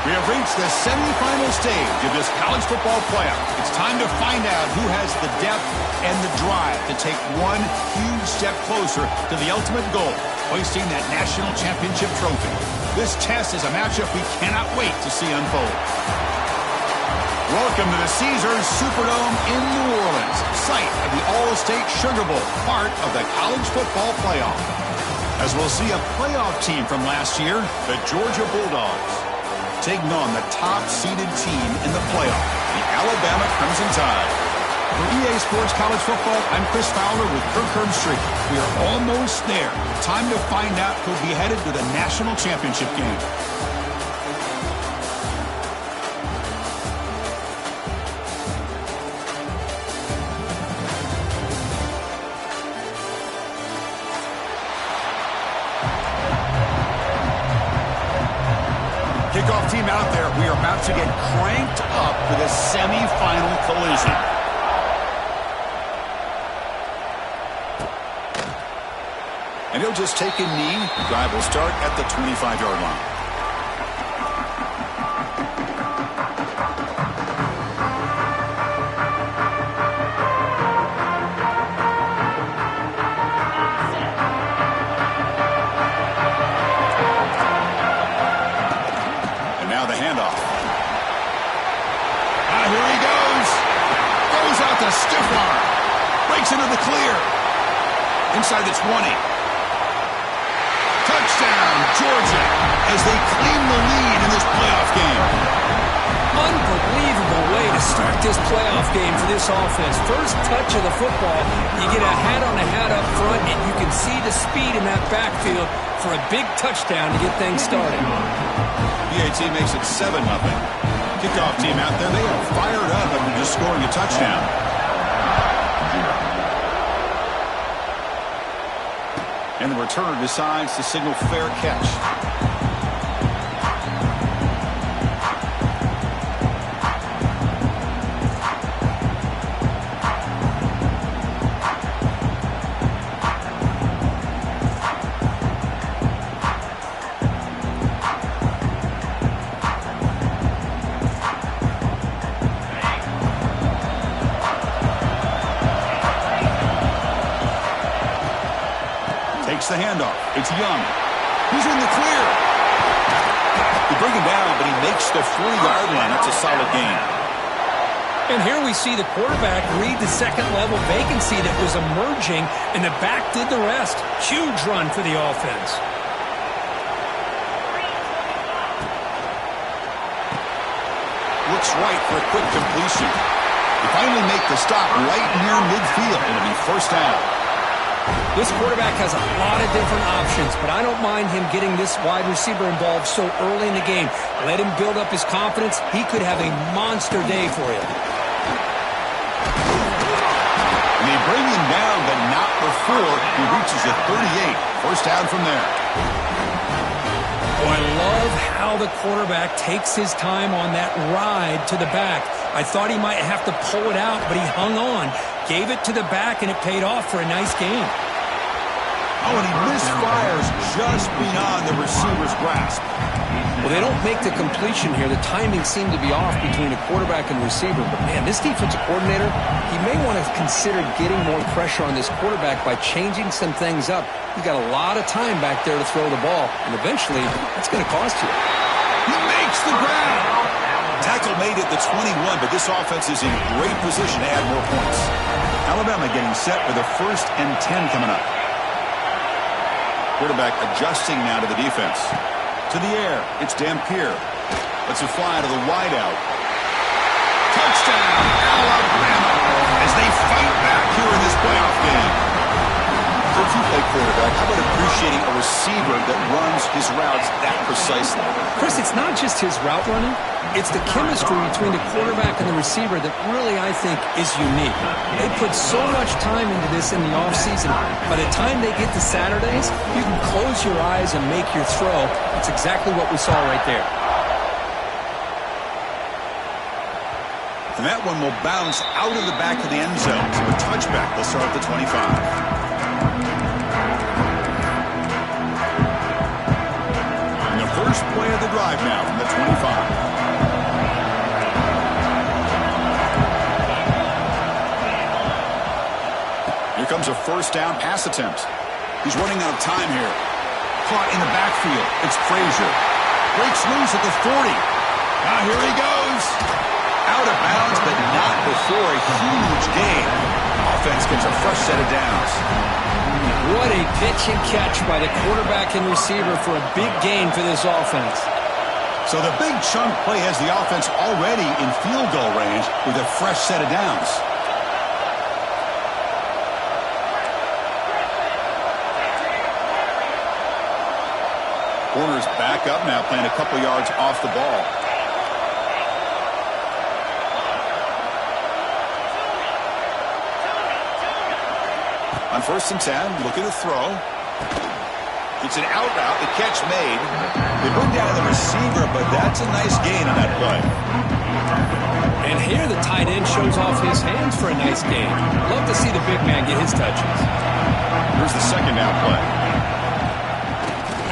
We have reached the semifinal stage of this college football playoff. It's time to find out who has the depth and the drive to take one huge step closer to the ultimate goal, hoisting that national championship trophy. This test is a matchup we cannot wait to see unfold. Welcome to the Caesars Superdome in New Orleans, site of the All-State Sugar Bowl, part of the college football playoff. As we'll see a playoff team from last year, the Georgia Bulldogs, taking on the top-seeded team in the playoff, the Alabama Crimson Tide. For EA Sports College Football, I'm Chris Fowler with Kirk Herbstreit. We are almost there. Time to find out who'll be headed to the national championship game. Kickoff team out there. We are about to get cranked up for the semifinal collision. And he'll just take a knee. Drive will start at the 25-yard line. Stiff arm. Breaks into the clear. Inside the 20. Touchdown, Georgia, as they claim the lead in this playoff game. Unbelievable way to start this playoff game for this offense. First touch of the football, you get a hat on a hat up front, and you can see the speed in that backfield for a big touchdown to get things started. BAT makes it 7-0. Kickoff team out there, they are fired up after just scoring a touchdown. And the returner decides to signal fair catch. The handoff. It's Young. He's in the clear. They bring him down, but he makes the 40-yard line. That's a solid gain. And here we see the quarterback read the second-level vacancy that was emerging, and the back did the rest. Huge run for the offense. Looks right for a quick completion. They finally make the stop right near midfield. It'll be first down. This quarterback has a lot of different options, but I don't mind him getting this wide receiver involved so early in the game. Let him build up his confidence. He could have a monster day for you. And they bring him down, but not before he reaches the 38. First down from there. Oh, I love how the quarterback takes his time on that ride to the back. I thought he might have to pull it out, but he hung on. Gave it to the back, and it paid off for a nice gain. Oh, and he misfires just beyond the receiver's grasp. Well, they don't make the completion here. The timing seemed to be off between a quarterback and receiver. But, man, this defensive coordinator, he may want to consider getting more pressure on this quarterback by changing some things up. He's got a lot of time back there to throw the ball, and eventually that's going to cost you. He makes the grab. Tackle made at the 21, but this offense is in great position to add more points. Alabama getting set for the 1st and 10 coming up. Quarterback adjusting now to the defense. To the air, it's Dampier. Lets it fly to the wideout. Touchdown, Alabama, as they fight back here in this playoff game. So if you play quarterback, how about appreciating a receiver that runs his routes that precisely? Chris, it's not just his route running. It's the chemistry between the quarterback and the receiver that really, I think, is unique. They put so much time into this in the offseason. By the time they get to Saturdays, you can close your eyes and make your throw. That's exactly what we saw right there. And that one will bounce out of the back of the end zone. So a touchback. They'll start at the 25. First play of the drive now from the 25. Here comes a first down pass attempt. He's running out of time here. Caught in the backfield. It's Frazier. Breaks loose at the 40. Now here he goes. Out of bounds, but not before a huge gain. Offense gets a fresh set of downs. What a pitch and catch by the quarterback and receiver for a big gain for this offense. So the big chunk play has the offense already in field goal range with a fresh set of downs. Corners back up now, playing a couple yards off the ball. On 1st and 10, looking to throw. It's an out route, the catch made. They bring down the receiver, but that's a nice gain on that play. And here the tight end shows off his hands for a nice gain. Love to see the big man get his touches. Here's the second down play.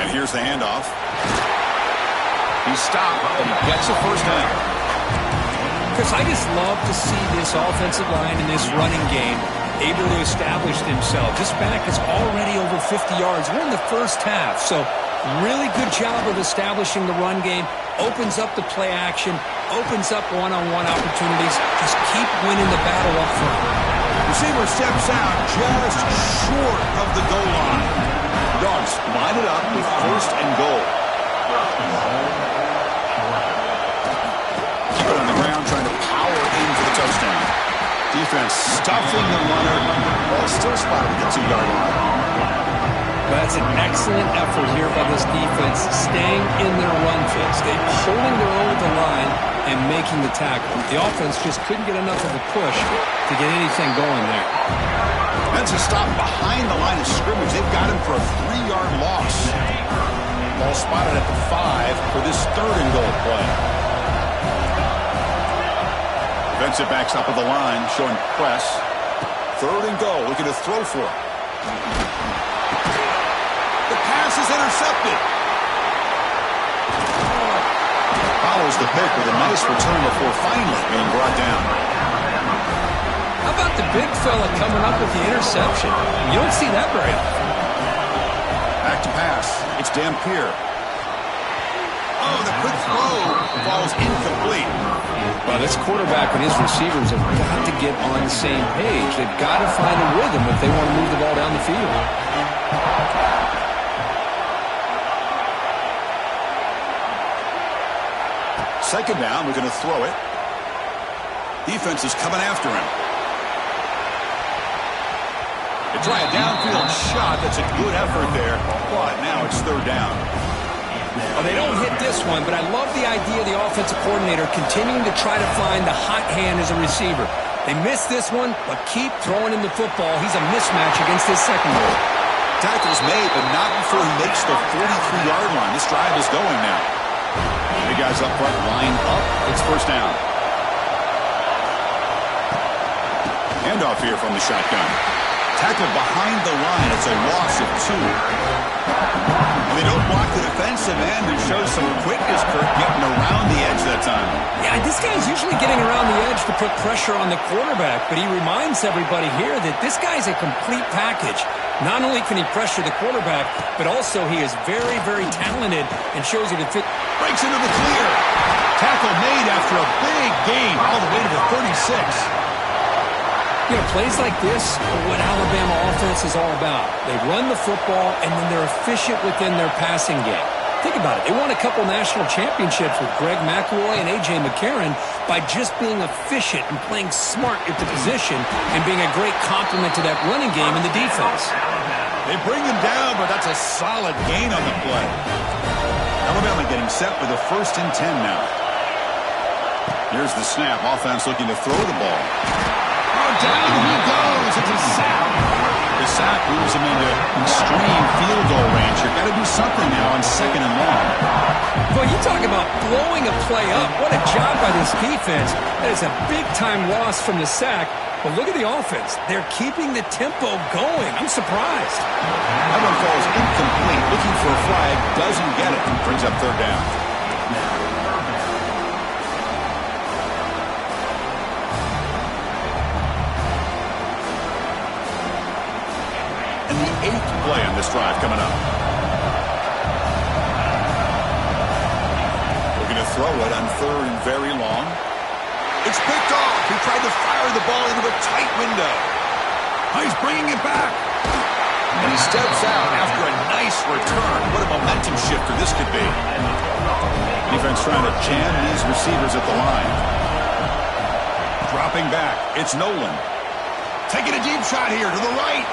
And here's the handoff. He's stopped, and he gets a first down. Chris, I just love to see this offensive line in this running game able to establish themselves. This back is already over 50 yards. We're in the first half, so really good job of establishing the run game. Opens up the play action, opens up one-on-one opportunities. Just keep winning the battle up front. Receiver steps out just short of the goal line. Dogs line it up with 1st and goal. Keep it on the ground, trying to power into the touchdown. Defense stuffing the runner. Ball still spotted at the 2-yard line. That's an excellent effort here by this defense, staying in their run fix. They're holding their own at the line and making the tackle. The offense just couldn't get enough of a push to get anything going there. That's a stop behind the line of scrimmage. They've got him for a 3-yard loss. Ball spotted at the 5 for this 3rd and goal play. Defensive backs up at the line, showing press. 3rd and goal, looking to throw for it. The pass is intercepted. Follows the pick with a nice return before finally being brought down. How about the big fella coming up with the interception? You don't see that very often. Back to pass. It's Dampier. Oh, the quick throw falls incomplete. Well, this quarterback and his receivers have got to get on the same page. They've got to find a rhythm if they want to move the ball down the field. Second down, we're going to throw it. Defense is coming after him. They try a downfield shot. That's a good effort there. But now it's 3rd down. Well, they don't hit this one, but I love the idea of the offensive coordinator continuing to try to find the hot hand as a receiver. They missed this one, but keep throwing him the football. He's a mismatch against his secondary. Tackle's made, but not before he makes the 43-yard line. This drive is going now. The guys up front line up. It's 1st down. Handoff here from the shotgun. Tackle behind the line. It's a loss of 2. They don't block the defensive end and show some quickness, Kirk, getting around the edge that time. Yeah, this guy's usually getting around the edge to put pressure on the quarterback, but he reminds everybody here that this guy's a complete package. Not only can he pressure the quarterback, but also he is very, very talented and shows you the fit. Breaks into the clear. Tackle made after a big gain all the way to the 36. You know, plays like this are what Alabama offense is all about. They run the football, and then they're efficient within their passing game. Think about it. They won a couple national championships with Greg McElroy and A.J. McCarron by just being efficient and playing smart at the position and being a great complement to that running game in the defense. They bring him down, but that's a solid gain on the play. Alabama getting set for the 1st and 10 now. Here's the snap. Offense looking to throw the ball. Down he goes. It's a sack. The sack moves him into extreme field goal range. You've got to do something now on 2nd and long. Boy, you talk about blowing a play up. What a job by this defense. That is a big-time loss from the sack. But look at the offense. They're keeping the tempo going. I'm surprised. That one falls incomplete. Looking for a flag. Doesn't get it. Brings up 3rd down. And the 8th play on this drive coming up. Looking to throw it on 3rd and very long. It's picked off. He tried to fire the ball into a tight window. He's bringing it back. And he steps out after a nice return. What a momentum shifter this could be. Defense trying to jam these receivers at the line. Dropping back. It's Nolan. Taking a deep shot here to the right.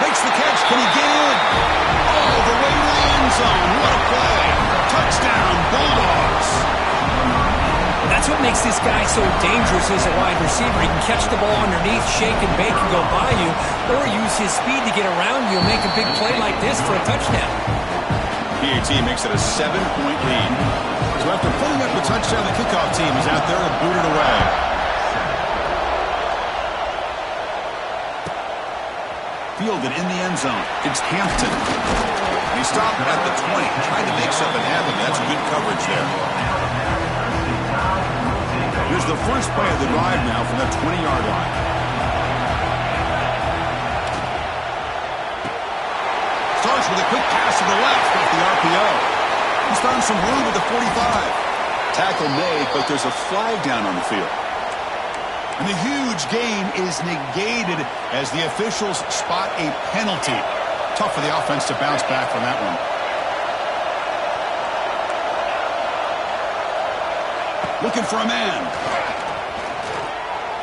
Makes the catch. Can he get in? All the way to the end zone. What a play. Touchdown, Bulldogs. That's what makes this guy so dangerous as a wide receiver. He can catch the ball underneath, shake and bake and go by you, or use his speed to get around you and make a big play like this for a touchdown. PAT makes it a 7-point lead. So after putting up the touchdown, the kickoff team is out there to boot it away. Fielded in the end zone. It's Hampton. He stopped at the 20, trying to make something happen. That's good coverage there. Here's the first play of the drive now from the 20-yard line. Starts with a quick pass to the left off the RPO. He's found some room at the 45. Tackle made, but there's a flag down on the field. And the huge gain is negated as the officials spot a penalty. Tough for the offense to bounce back from that one. Looking for a man.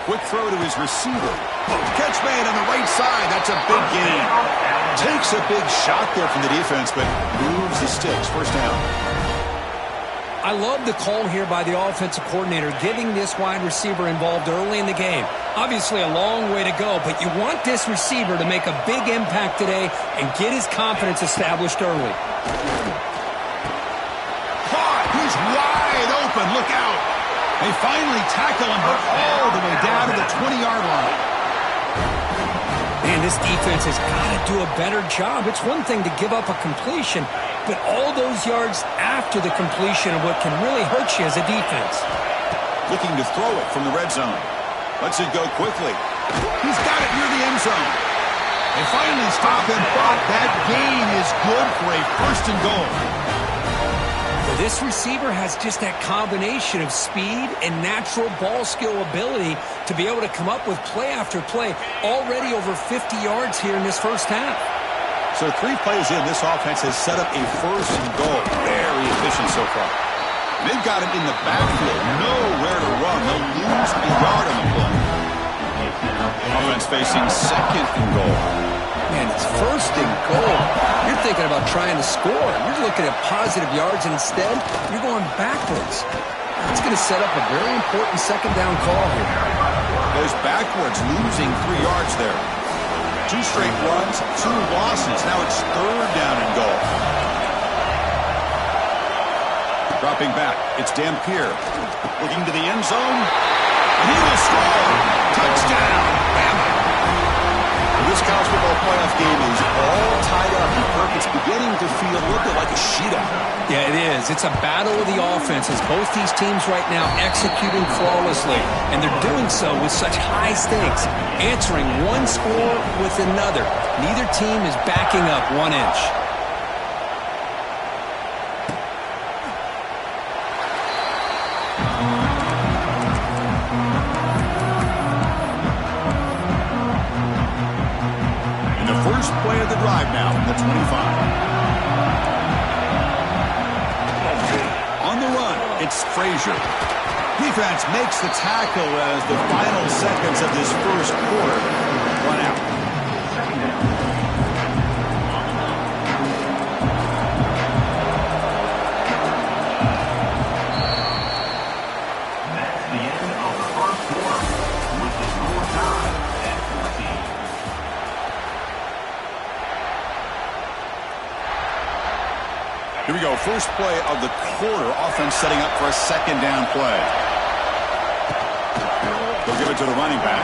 Quick throw to his receiver. Catch made on the right side. That's a big gain. Takes a big shot there from the defense, but moves the sticks. First down. I love the call here by the offensive coordinator, getting this wide receiver involved early in the game. Obviously a long way to go, but you want this receiver to make a big impact today and get his confidence established early. Caught! He's wide open. Look out! They finally tackle him, but all the way down to the 20-yard line. Man, this defense has got to do a better job. It's one thing to give up a completion, but all those yards after the completion are what can really hurt you as a defense. Looking to throw it from the red zone. Lets it go quickly. He's got it near the end zone. They finally stop him, but that gain is good for a first and goal. This receiver has just that combination of speed and natural ball skill ability to be able to come up with play after play, already over 50 yards here in this first half. So 3 plays in, this offense has set up a first and goal. Very efficient so far. They've got him in the backfield, nowhere to run. They'll lose a yard on the play. Offense facing second and goal. Man, it's first and goal. You're thinking about trying to score. You're looking at positive yards, and instead, you're going backwards. That's going to set up a very important second down call here. Goes backwards, losing 3 yards there. 2 straight runs, 2 losses. Now it's third down and goal. Dropping back, it's Dampier. Looking to the end zone. And he will score. Touchdown. Bama. This college football playoff game is all tied up, and Kirk, it's beginning to feel a little bit like a shootout. Yeah, it is. It's a battle of the offenses. Both these teams right now executing flawlessly, and they're doing so with such high stakes, answering one score with another. Neither team is backing up 1 inch. First play of the drive now from the 25. On the run, it's Frazier. Defense makes the tackle as the final seconds of this first quarter run out. That's the end of the first quarter, with the score tied at 14. Here we go, first play of the quarter. Offense setting up for a second down play. They'll give it to the running back.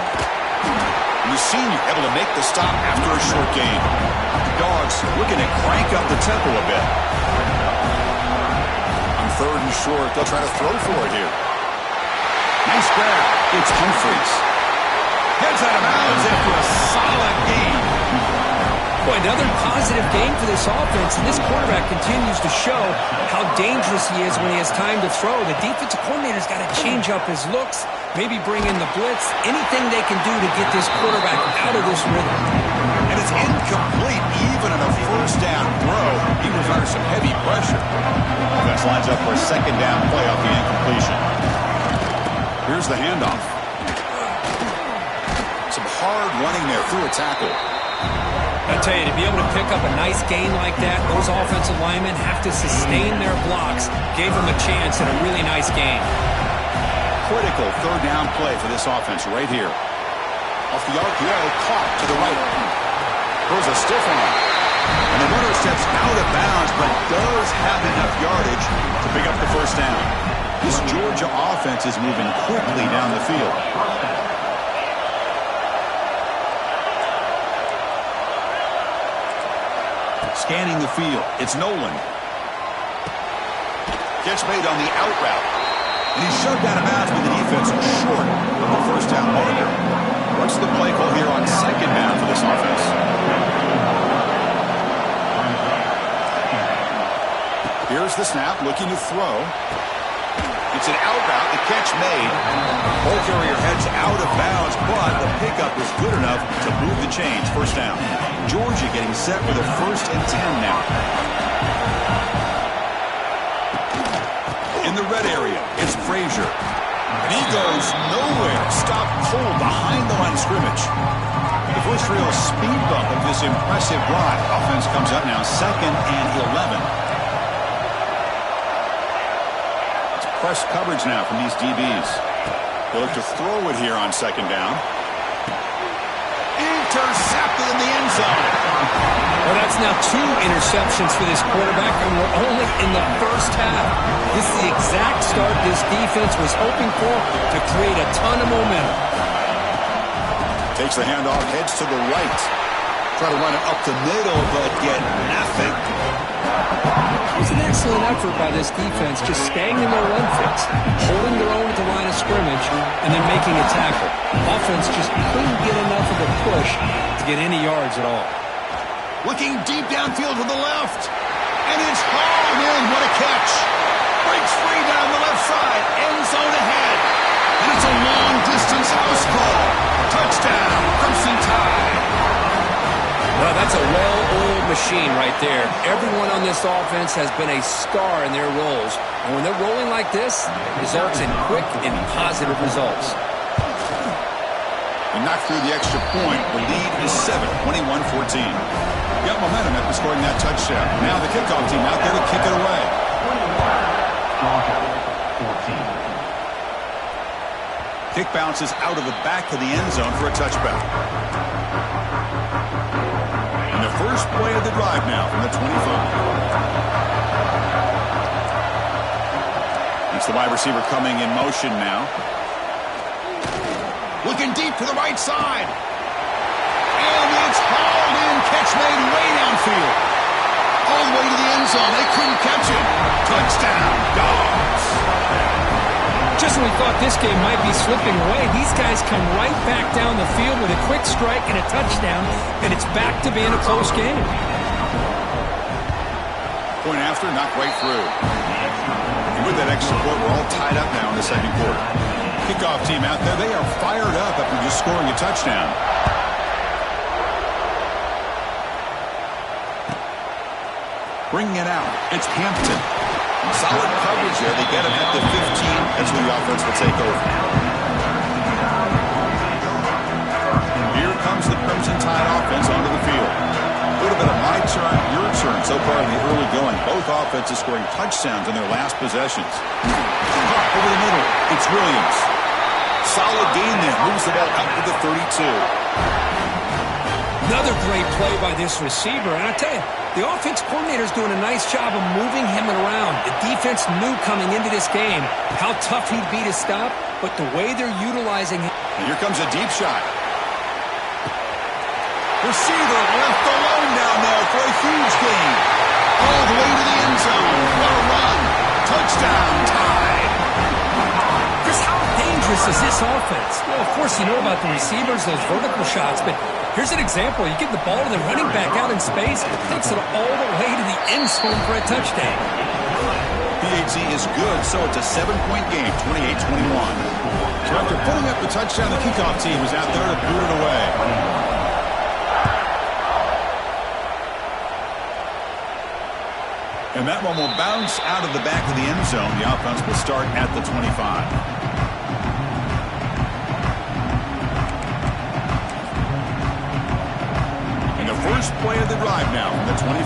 And the senior able to make the stop after a short gain. Dogs looking to crank up the tempo a bit. On third and short, they'll try to throw for it here. Nice grab. It's Humphries. Heads out of bounds after a solid gain. Boy, another positive game for this offense, and this quarterback continues to show how dangerous he is when he has time to throw. The defensive coordinator's got to change up his looks, maybe bring in the blitz, anything they can do to get this quarterback out of this rhythm. And it's incomplete even on a first down throw. He was under some heavy pressure. Offense lines up for a second down play off the incompletion. Here's the handoff. Some hard running there through a tackle. I tell you, to be able to pick up a nice gain like that, those offensive linemen have to sustain their blocks. Gave them a chance at a really nice game. Critical third down play for this offense right here. Off the RPO, caught to the right. Throws a stiff arm. And the runner steps out of bounds, but does have enough yardage to pick up the first down. This Georgia offense is moving quickly down the field. Scanning the field, it's Nolan. Catch made on the out route. And he's shoved out of bounds with the defense short of the first down marker. What's the play call here on second down for this offense? Here's the snap, looking to throw. It's an out route, the catch made. Ball carrier heads out of bounds, but the pickup is good enough to move the chains. First down. Georgia getting set with a 1st and 10 now. In the red area, it's Frazier. And he goes nowhere. Stop cold behind the line of scrimmage. The first real speed bump of this impressive drive. Offense comes up now 2nd and 11. It's press coverage now from these DBs. They'll look to throw it here on 2nd down. Intercepted in the end zone. Well, that's now 2 interceptions for this quarterback, and we're only in the first half. This is the exact start this defense was hoping for to create a ton of momentum. Takes the handoff, heads to the right. Try to run it up the middle, but get nothing. It was an excellent effort by this defense, just staying in their run fits, holding their own at the line of scrimmage, and then making a tackle. Offense just couldn't get enough of a push to get any yards at all. Looking deep downfield to the left. And it's hauled in. What a catch. Breaks free down the left side. End zone ahead. And it's a long-distance house call. Touchdown, Crimson Tide. Well, that's a well-oiled machine right there. Everyone on this offense has been a star in their roles. And when they're rolling like this, it results in quick and positive results. And knocked through the extra point. The lead is 7, 21-14. Got momentum after scoring that touchdown. Now the kickoff team out there to kick it away. 14. Kick bounces out of the back of the end zone for a touchback. And the first play of the drive now from the 25. It's the wide receiver coming in motion now. Looking deep to the right side. And it's hauled in. Catch made way downfield. All the way to the end zone. They couldn't catch it. Touchdown, Dogs. Just when we thought this game might be slipping away, these guys come right back down the field with a quick strike and a touchdown, and it's back to being a close game. Point after, not quite through. And with that extra point, we're all tied up now in the second quarter. Kickoff team out there, they are fired up after just scoring a touchdown. Bringing it out, it's Hampton. Solid coverage there. They get him at the 15. That's where the offense will take over. Here comes the Crimson Tide offense onto the field. A little bit of my turn, your turn so far in the early going. Both offenses scoring touchdowns in their last possessions. Caught over the middle. It's Williams. Solid gain there. Moves the ball up to the 32. Another great play by this receiver. And I tell you, the offense coordinator is doing a nice job of moving him around. The defense knew coming into this game how tough he'd be to stop, but the way they're utilizing him. And here comes a deep shot. Receiver left alone down there for a huge gain. All the way to the end zone. What a run. Touchdown, Tide. Chris, how dangerous is this offense? Well, of course, you know about the receivers, those vertical shots, but here's an example. You give the ball to the running back out in space, takes it all the way to the end zone for a touchdown. PAT is good, so it's a 7-point game, 28-21. So after pulling up the touchdown, the kickoff team was out there to boot it away. And that one will bounce out of the back of the end zone. The offense will start at the 25. And the first play of the drive now from the 25.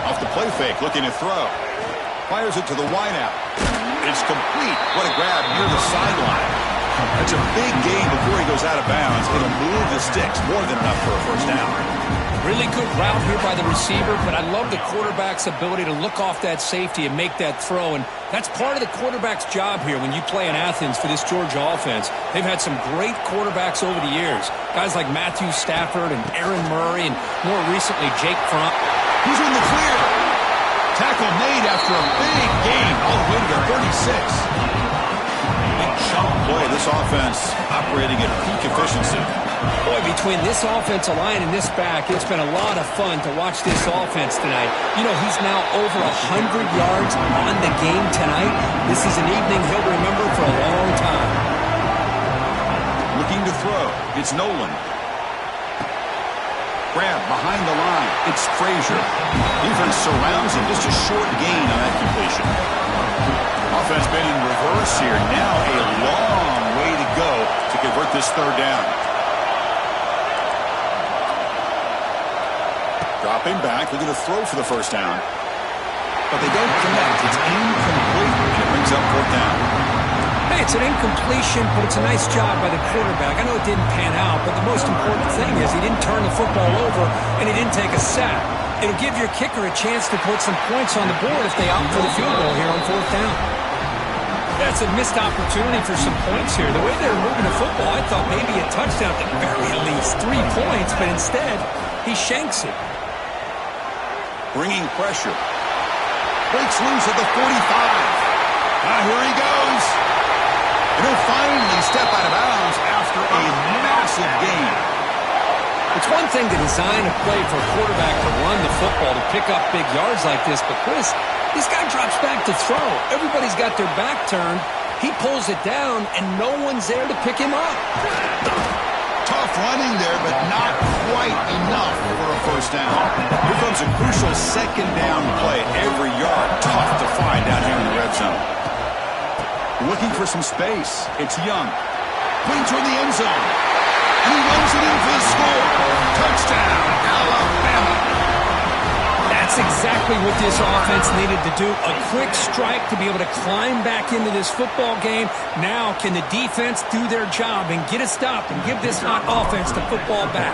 Off the play fake, looking to throw. Fires it to the wideout. It's complete. What a grab near the sideline. That's a big gain before he goes out of bounds. It'll move the sticks. More than enough for a first down. Really good route here by the receiver, but I love the quarterback's ability to look off that safety and make that throw, and that's part of the quarterback's job here when you play in Athens for this Georgia offense. They've had some great quarterbacks over the years, guys like Matthew Stafford and Aaron Murray, and more recently Jake Fromm. Who's in the clear? Tackle made after a big gain all the way to the 36. Big chunk play. This offense operating at peak efficiency. Boy, between this offensive line and this back, it's been a lot of fun to watch this offense tonight. You know, he's now over 100 yards on the game tonight. This is an evening he'll remember for a long time. Looking to throw. It's Nolan. Grab behind the line. It's Frazier. Defense surrounds him. Just a short gain on that completion. Offense been in reverse here. Now a long way to go to convert this third down. Dropping back, looking to throw for the first down. But they don't connect. It's incomplete, and it brings up fourth down. Hey, it's an incompletion, but it's a nice job by the quarterback. I know it didn't pan out, but the most important thing is he didn't turn the football over, and he didn't take a sack. It'll give your kicker a chance to put some points on the board if they opt for the field goal here on fourth down. That's a missed opportunity for some points here. The way they were moving the football, I thought maybe a touchdown at the very least, 3 points, but instead, he shanks it. Bringing pressure. Breaks loose at the 45. Now here he goes. And he'll finally step out of bounds after a massive gain. It's one thing to design a play for a quarterback to run the football, to pick up big yards like this, but Chris, this guy drops back to throw. Everybody's got their back turned. He pulls it down, and no one's there to pick him up. Tough running there, but not quite enough for a first down. Here comes a crucial second down play. Every yard tough to find down here in the red zone. Looking for some space. It's Young. Putting toward the end zone. And he runs it in for the score. Touchdown, Alabama. That's exactly what this offense needed to do. A quick strike to be able to climb back into this football game. Now can the defense do their job and get a stop and give this hot offense the football back?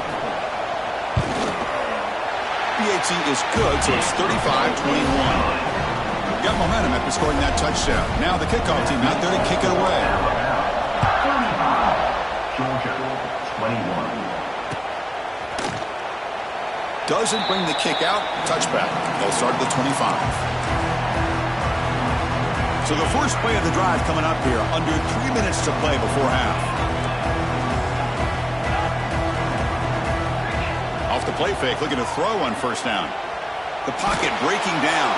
BAT is good, so it's 35-21. Got momentum after scoring that touchdown. Now the kickoff team out there to kick it away. 35, Georgia, 21. Doesn't bring the kick out. Touchback. They'll start at the 25. So the first play of the drive coming up here. Under 3 minutes to play before half. Off the play fake. Looking to throw on first down. The pocket breaking down.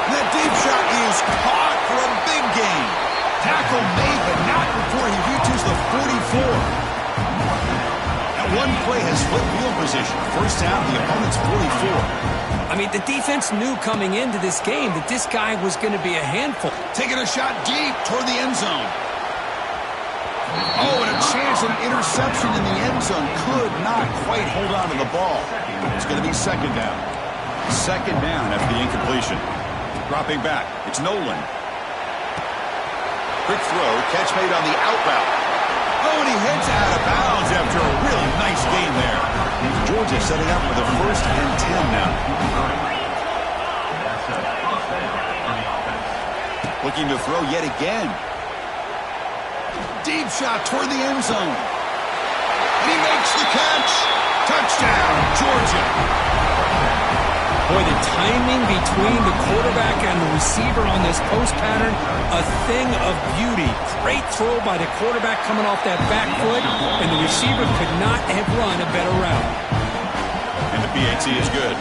And that deep shot is caught for a big gain. Tackle made, but not before he reaches the 44. One play has flipped field position. First down, the opponent's 44. I mean, the defense knew coming into this game that this guy was going to be a handful. Taking a shot deep toward the end zone. Oh, and a chance at an interception in the end zone. Could not quite hold on to the ball. It's going to be second down. Second down after the incompletion. Dropping back. It's Nolan. Quick throw. Catch made on the out route. Oh, and he heads out of bounds after a really nice game there. Georgia setting up for the first and 10 now. Looking to throw yet again. Deep shot toward the end zone. And he makes the catch. Touchdown, Georgia. Boy, the timing between the quarterback and the receiver on this post pattern, a thing of beauty. Great throw by the quarterback coming off that back foot, and the receiver could not have run a better route. And the BAT is good.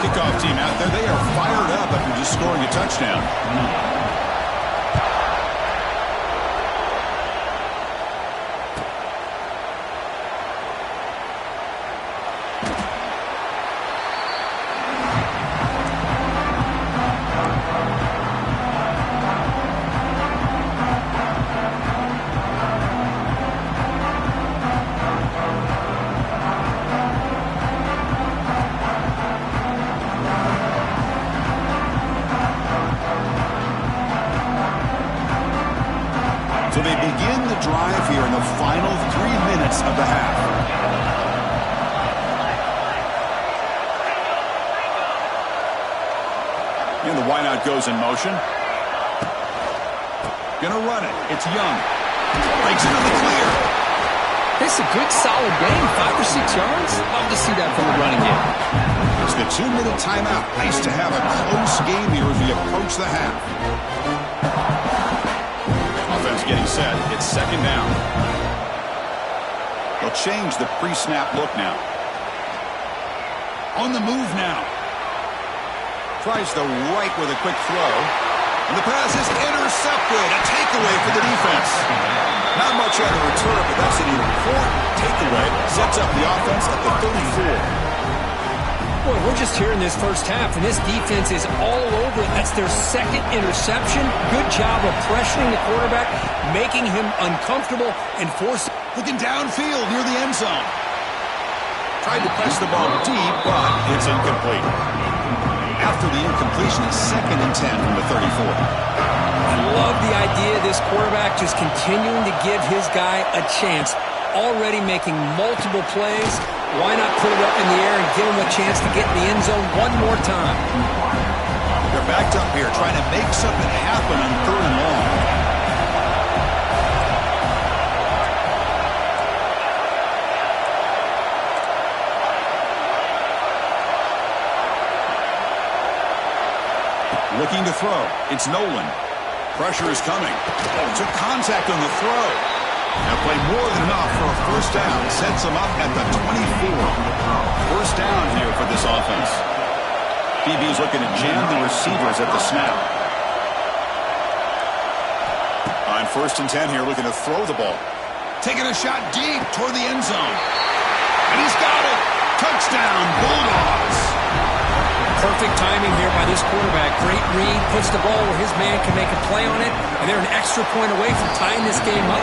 Kickoff team out there, they are fired up after just scoring a touchdown. So they begin the drive here in the final 3 minutes of the half. And the wideout goes in motion. Gonna run it. It's Young. Breaks into the clear. This is a good, solid game. 5 or 6 yards. Love to see that from the running game. It's the 2-minute timeout. Nice to have a close game here as we approach the half. Offense getting set. It's second down. They'll change the pre-snap look now. On the move now. Tries the right with a quick throw. And the pass is intercepted. A takeaway for the defense. Not much on the return, but that's an important takeaway. Sets up the offense at the 34. Boy, we're just here in this first half, and this defense is all over it. That's their second interception. Good job of pressuring the quarterback, making him uncomfortable, and forcing. Looking downfield near the end zone. Tried to press the ball deep, but it's incomplete. After the incompletion, it's 2nd and 10 from the 34. I love the idea of this quarterback just continuing to give his guy a chance. Already making multiple plays. Why not put it up in the air and give him a chance to get in the end zone one more time? They're backed up here trying to make something happen on 3rd and long. Looking to throw. It's Nolan. Pressure is coming. Took contact on the throw. Now play more than enough for a first down. Sets them up at the 24. First down here for this offense. DB is looking to jam the receivers at the snap. On 1st and 10 here, looking to throw the ball. Taking a shot deep toward the end zone. And he's got it. Touchdown, Bulldogs. Perfect timing here by this quarterback. Great read, puts the ball where his man can make a play on it, and they're an extra point away from tying this game up.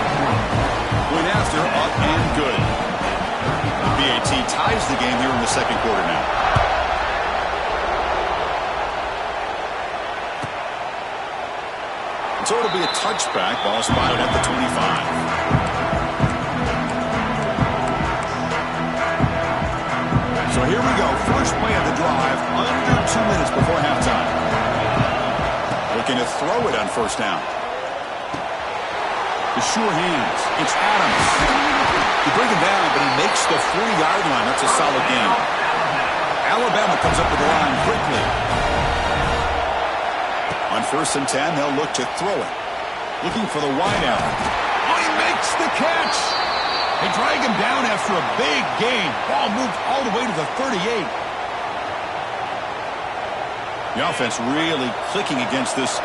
Point after, up and good. BAT ties the game here in the 2nd quarter now. So it'll be a touchback. Ball spotted at the 25. So here we go. First play of the drive, under 2 minutes before halftime. Looking to throw it on 1st down. The sure hands. It's Adams. You bring him down, but he makes the 40-yard line. That's a solid gain. Alabama comes up with the line quickly. On 1st and 10, they'll look to throw it. Looking for the wideout. Oh, he makes the catch. They drag him down after a big gain. Ball moved all the way to the 38. The offense really clicking against this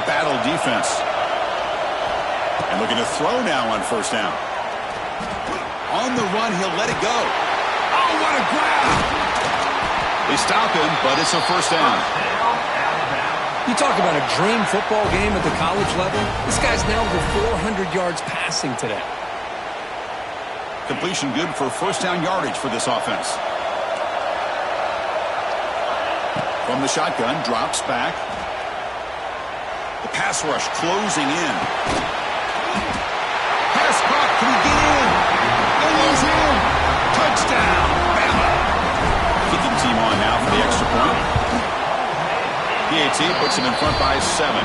battle defense. And looking to throw now on 1st down. On the run, he'll let it go. Oh, what a grab! They stop him, but it's a 1st down. You talk about a dream football game at the college level. This guy's now over 400 yards passing today. Completion good for 1st down yardage for this offense. From the shotgun, drops back. The pass rush closing in. Pass caught. Can he get in? And he's in. Touchdown, Bama. Kicking team on now for the extra point. PAT puts him in front by 7.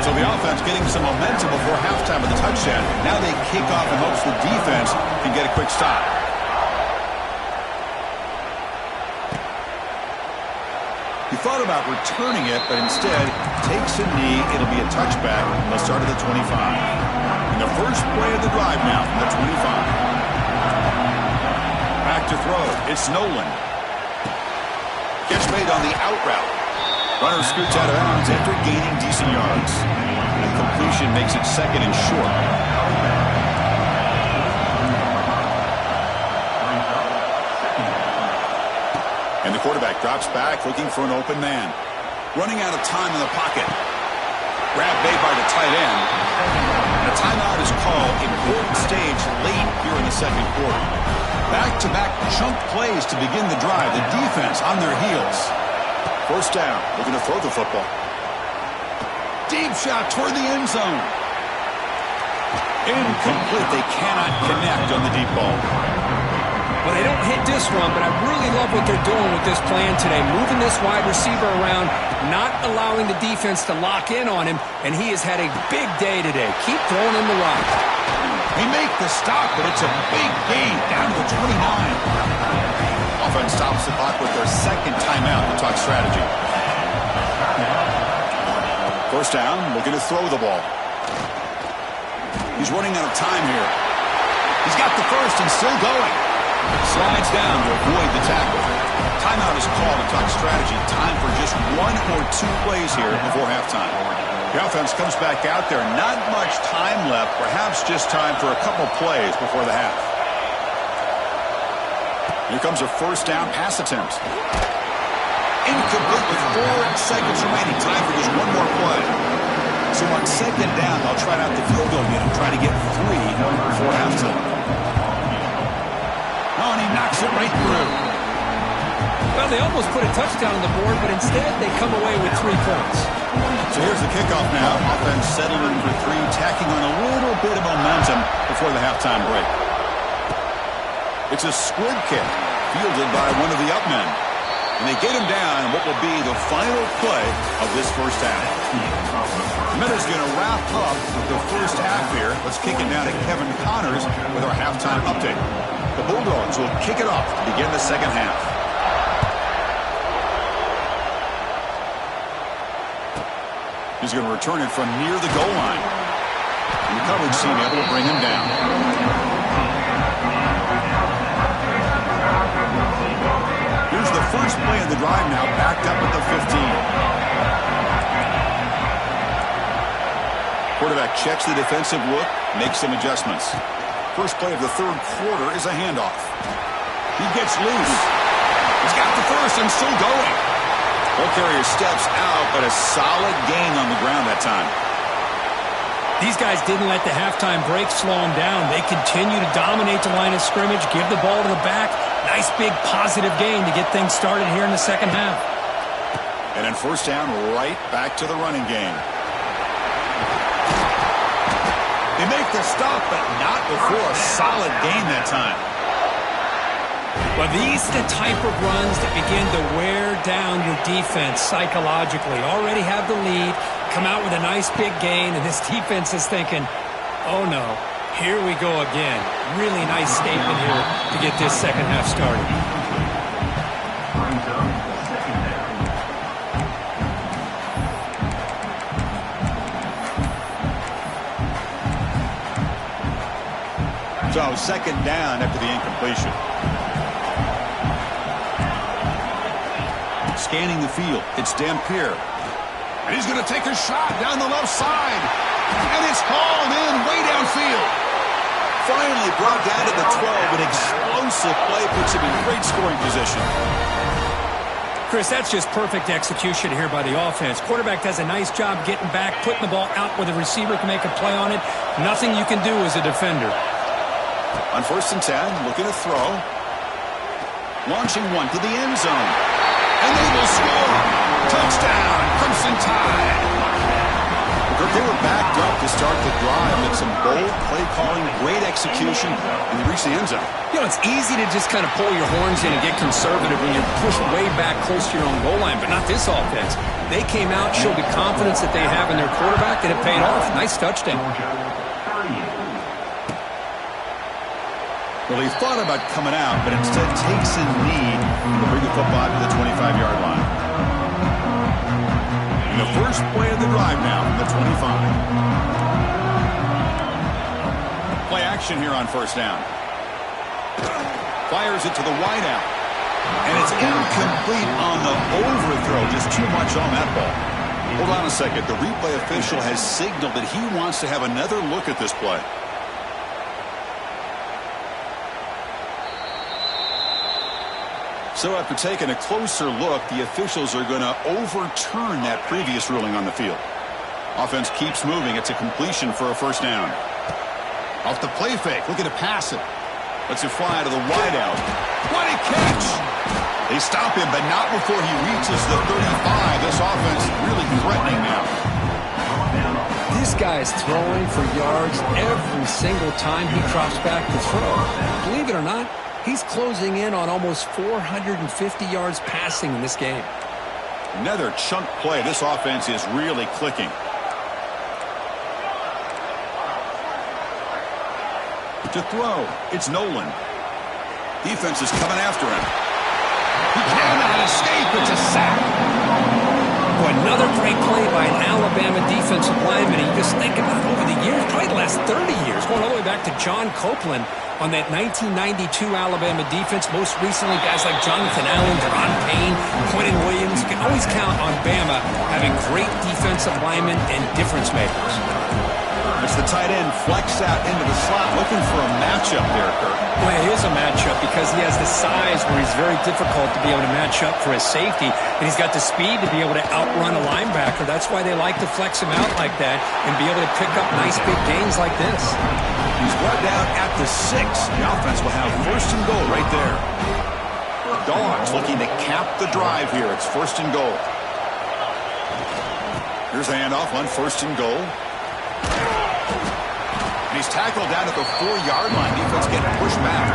So the offense getting some momentum before halftime with the touchdown. Now they kick off in hopes the defense can get a quick stop. He thought about returning it, but instead takes a knee. It'll be a touchback. They'll start at the 25. And the first play of the drive now from the 25. Back to throw. It's Nolan. Catch made on the out route. Runner scoots out of bounds after gaining decent yards. And completion makes it 2nd and short. And the quarterback drops back, looking for an open man. Running out of time in the pocket. Grab made by the tight end. And a timeout is called. Important stage late here in the 2nd quarter. Back-to-back chunk plays to begin the drive. The defense on their heels. 1st down, looking to throw the football. Deep shot toward the end zone. Incomplete. They cannot connect on the deep ball. Well, they don't hit this one, but I really love what they're doing with this plan today. Moving this wide receiver around, not allowing the defense to lock in on him, and he has had a big day today. Keep throwing him the rock. They make the stop, but it's a big gain down to the 29. Offense stops the clock with their 2nd timeout to talk strategy. 1st down, looking to throw the ball. He's running out of time here. He's got the first and still going. Slides down to avoid the tackle. Timeout is called to talk strategy. Time for just 1 or 2 plays here before halftime. The offense comes back out there. Not much time left. Perhaps just time for a couple plays before the half. Here comes a first down pass attempt. Incomplete with 4 seconds remaining. Time for just one more play. So on second down, they'll try out the field goal unit, try to get 3 before halftime. Oh, and he knocks it right through. Well, they almost put a touchdown on the board, but instead they come away with 3 points. So here's the kickoff now. Offense settling for 3, tacking on a little bit of momentum before the halftime break. It's a squib kick, fielded by one of the up men. And they get him down in what will be the final play of this first half. The Minutes going to wrap up with the first half here. Let's kick it down to Kevin Connors with our halftime update. The Bulldogs will kick it off to begin the second half. He's going to return it from near the goal line. And the coverage team able to bring him down. Here's the first play of the drive now, backed up at the 15. Quarterback checks the defensive look, makes some adjustments. First play of the third quarter is a handoff. He gets loose. He's got the first and still going. Ball carrier steps out, but a solid gain on the ground that time. These guys didn't let the halftime break slow them down. They continue to dominate the line of scrimmage, give the ball to the back. Nice big positive gain to get things started here in the second half. And then first down, right back to the running game. They make the stop, but not before a solid gain that time. Well, these are the type of runs that begin to wear down your defense psychologically. Already have the lead, come out with a nice big gain, and this defense is thinking, oh no, here we go again. Really nice statement here to get this second half started. So second down after the incompletion. Scanning the field, it's Dampier. And he's going to take a shot down the left side. And it's hauled in way downfield. Finally brought down to the 12. An explosive play puts him in great scoring position. Chris, that's just perfect execution here by the offense. Quarterback does a nice job getting back, putting the ball out where the receiver can make a play on it. Nothing you can do as a defender. On 1st and 10, looking to throw. Launching one to the end zone. And they will score. Touchdown, Crimson Tide. They were backed up to start the drive with some bold play calling, great execution, and they reached the end zone. You know, it's easy to just kind of pull your horns in and get conservative when you're pushed way back close to your own goal line, but not this offense. They came out, showed the confidence that they have in their quarterback, and it paid off. Nice touchdown. Well, he thought about coming out, but instead takes a knee to bring the football to the 25-yard line. And the first play of the drive now from the 25. Play action here on first down. Fires it to the wideout. And it's incomplete on the overthrow. Just too much on that ball. Hold on a second. The replay official has signaled that he wants to have another look at this play. So after taking a closer look, the officials are going to overturn that previous ruling on the field. Offense keeps moving. It's a completion for a first down. Off the play fake, looking to pass it. Lets it fly to the wideout. What a catch! They stop him, but not before he reaches the 35. This offense really threatening now. This guy is throwing for yards every single time he drops back to throw. Believe it or not, he's closing in on almost 450 yards passing in this game. Another chunk play. This offense is really clicking. To throw, it's Nolan. Defense is coming after him. He cannot escape. It's a sack. Another great play by an Alabama defensive lineman. You just think about over the years, probably the last 30 years, going all the way back to John Copeland on that 1992 Alabama defense. Most recently, guys like Jonathan Allen, Deron Payne, Quentin Williams. You can you always count on Bama having great defensive linemen and difference makers. As the tight end flex out into the slot, looking for a matchup there, Kurt. Well, it is a matchup because he has the size where he's very difficult to be able to match up for his safety, and he's got the speed to be able to outrun a linebacker. That's why they like to flex him out like that and be able to pick up nice big gains like this. He's brought down at the 6. The offense will have first and goal right there. Dogs looking to cap the drive here. It's first and goal. Here's a handoff on first and goal. And he's tackled down at the 4-yard line. Defense getting pushed back.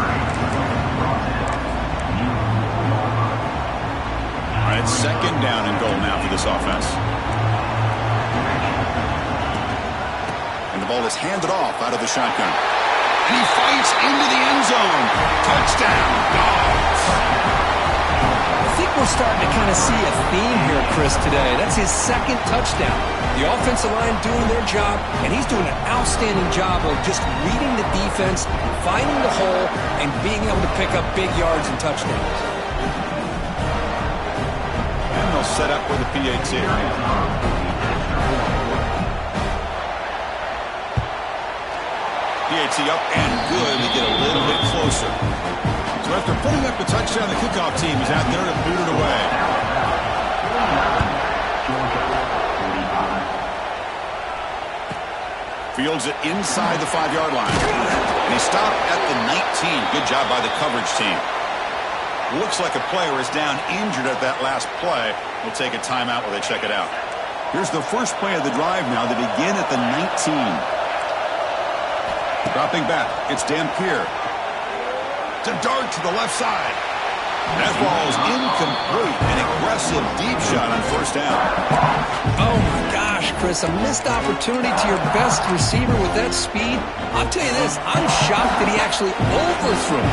All right, it's second down and goal now for this offense. And the ball is handed off out of the shotgun. And he fights into the end zone. Touchdown, Dogs. I think we're starting to kind of see a theme here, Chris, today. That's his second touchdown. The offensive line doing their job, and he's doing an outstanding job of just reading the defense, finding the hole, and being able to pick up big yards and touchdowns. And they'll set up with the PAT. PAT up and good. They get a little bit closer. So after putting up the touchdown, the kickoff team is out there to boot it away. Fields it inside the 5-yard line. And he stopped at the 19. Good job by the coverage team. Looks like a player is down injured at that last play. We'll take a timeout while they check it out. Here's the first play of the drive now. They begin at the 19. Dropping back, it's Dampier. To dart to the left side. That ball is incomplete. An aggressive deep shot on first down. Oh, my gosh, Chris. A missed opportunity to your best receiver with that speed. I'll tell you this, I'm shocked that he actually overthrew.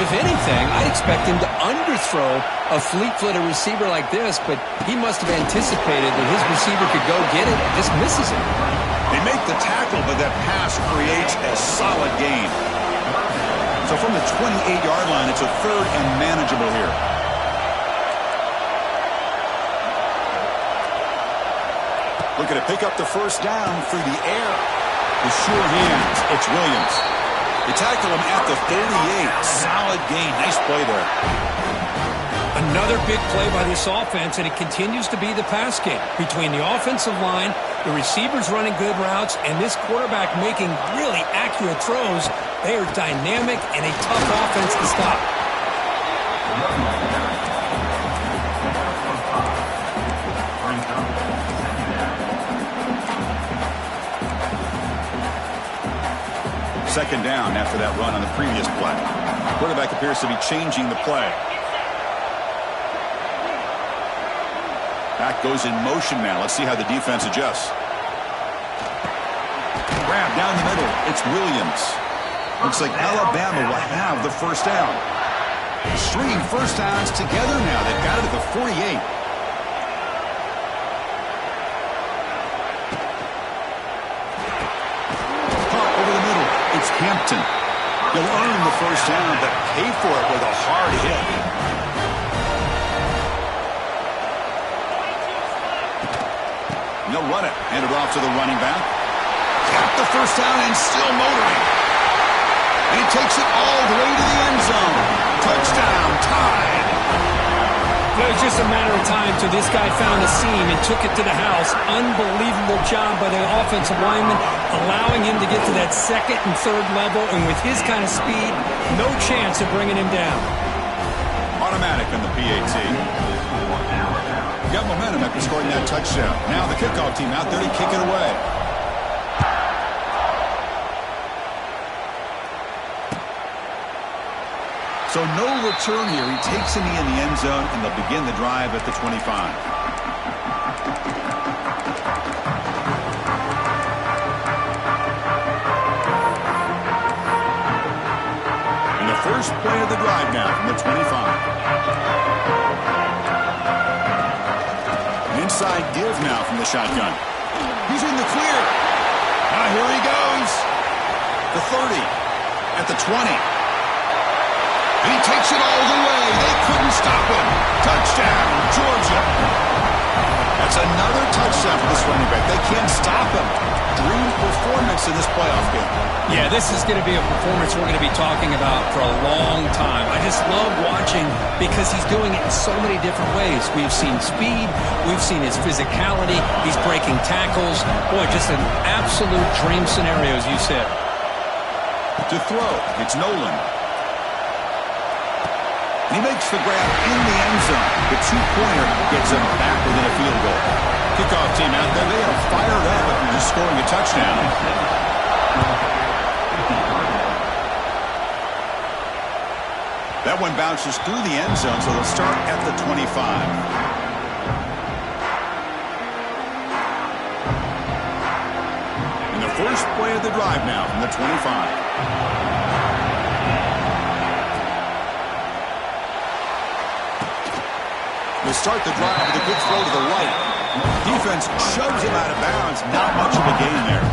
If anything, I'd expect him to underthrow a fleet-footed receiver like this, but he must have anticipated that his receiver could go get it and just misses it. They make the tackle, but that pass creates a solid gain. So from the 28-yard line, it's a third and manageable here. Looking to pick up the first down through the air. With sure hands, it's Williams. They tackle him at the 38. Solid gain. Nice play there. Another big play by this offense, and it continues to be the pass game. Between the offensive line, the receivers running good routes, and this quarterback making really accurate throws, they are dynamic and a tough offense to stop. Second down after that run on the previous play. Quarterback appears to be changing the play. Back goes in motion now. Let's see how the defense adjusts. Grab down the middle. It's Williams. Looks like Alabama will have the first down. Stringing first downs together now. They've got it at the 48. Caught over the middle. It's Hampton. He'll earn the first down, but pay for it with a hard hit. They'll run it. Hand it off to the running back. Got the first down and still motoring. And he takes it all the way to the end zone. Touchdown, tied. Well, it was just a matter of time till this guy found a seam and took it to the house. Unbelievable job by the offensive lineman, allowing him to get to that second and third level. And with his kind of speed, no chance of bringing him down. Automatic on the PAT. Got momentum after scoring that touchdown. Now the kickoff team out there to kick it away. So no return here. He takes him in the end zone, and they'll begin the drive at the 25. And the first play of the drive now from the 25. Inside give now from the shotgun. He's in the clear. Now here he goes. The 30 at the 20. And he takes it all the way. They couldn't stop him. Touchdown, Georgia. they can't stop him. Dream performance in this playoff game. Yeah, this is going to be a performance we're going to be talking about for a long time. I just love watching because he's doing it in so many different ways. We've seen speed. We've seen his physicality. He's breaking tackles. Boy, just an absolute dream scenario, as you said. To throw, it's Nolan. He makes the grab in the end zone. The two-pointer gets him back within a field goal. Kickoff team out there, they are fired up after just scoring a touchdown. That one bounces through the end zone, so they'll start at the 25. And the first play of the drive now from the 25. They start the drive with a good throw to the right. Defense shoves him out of bounds. Not much of a gain there.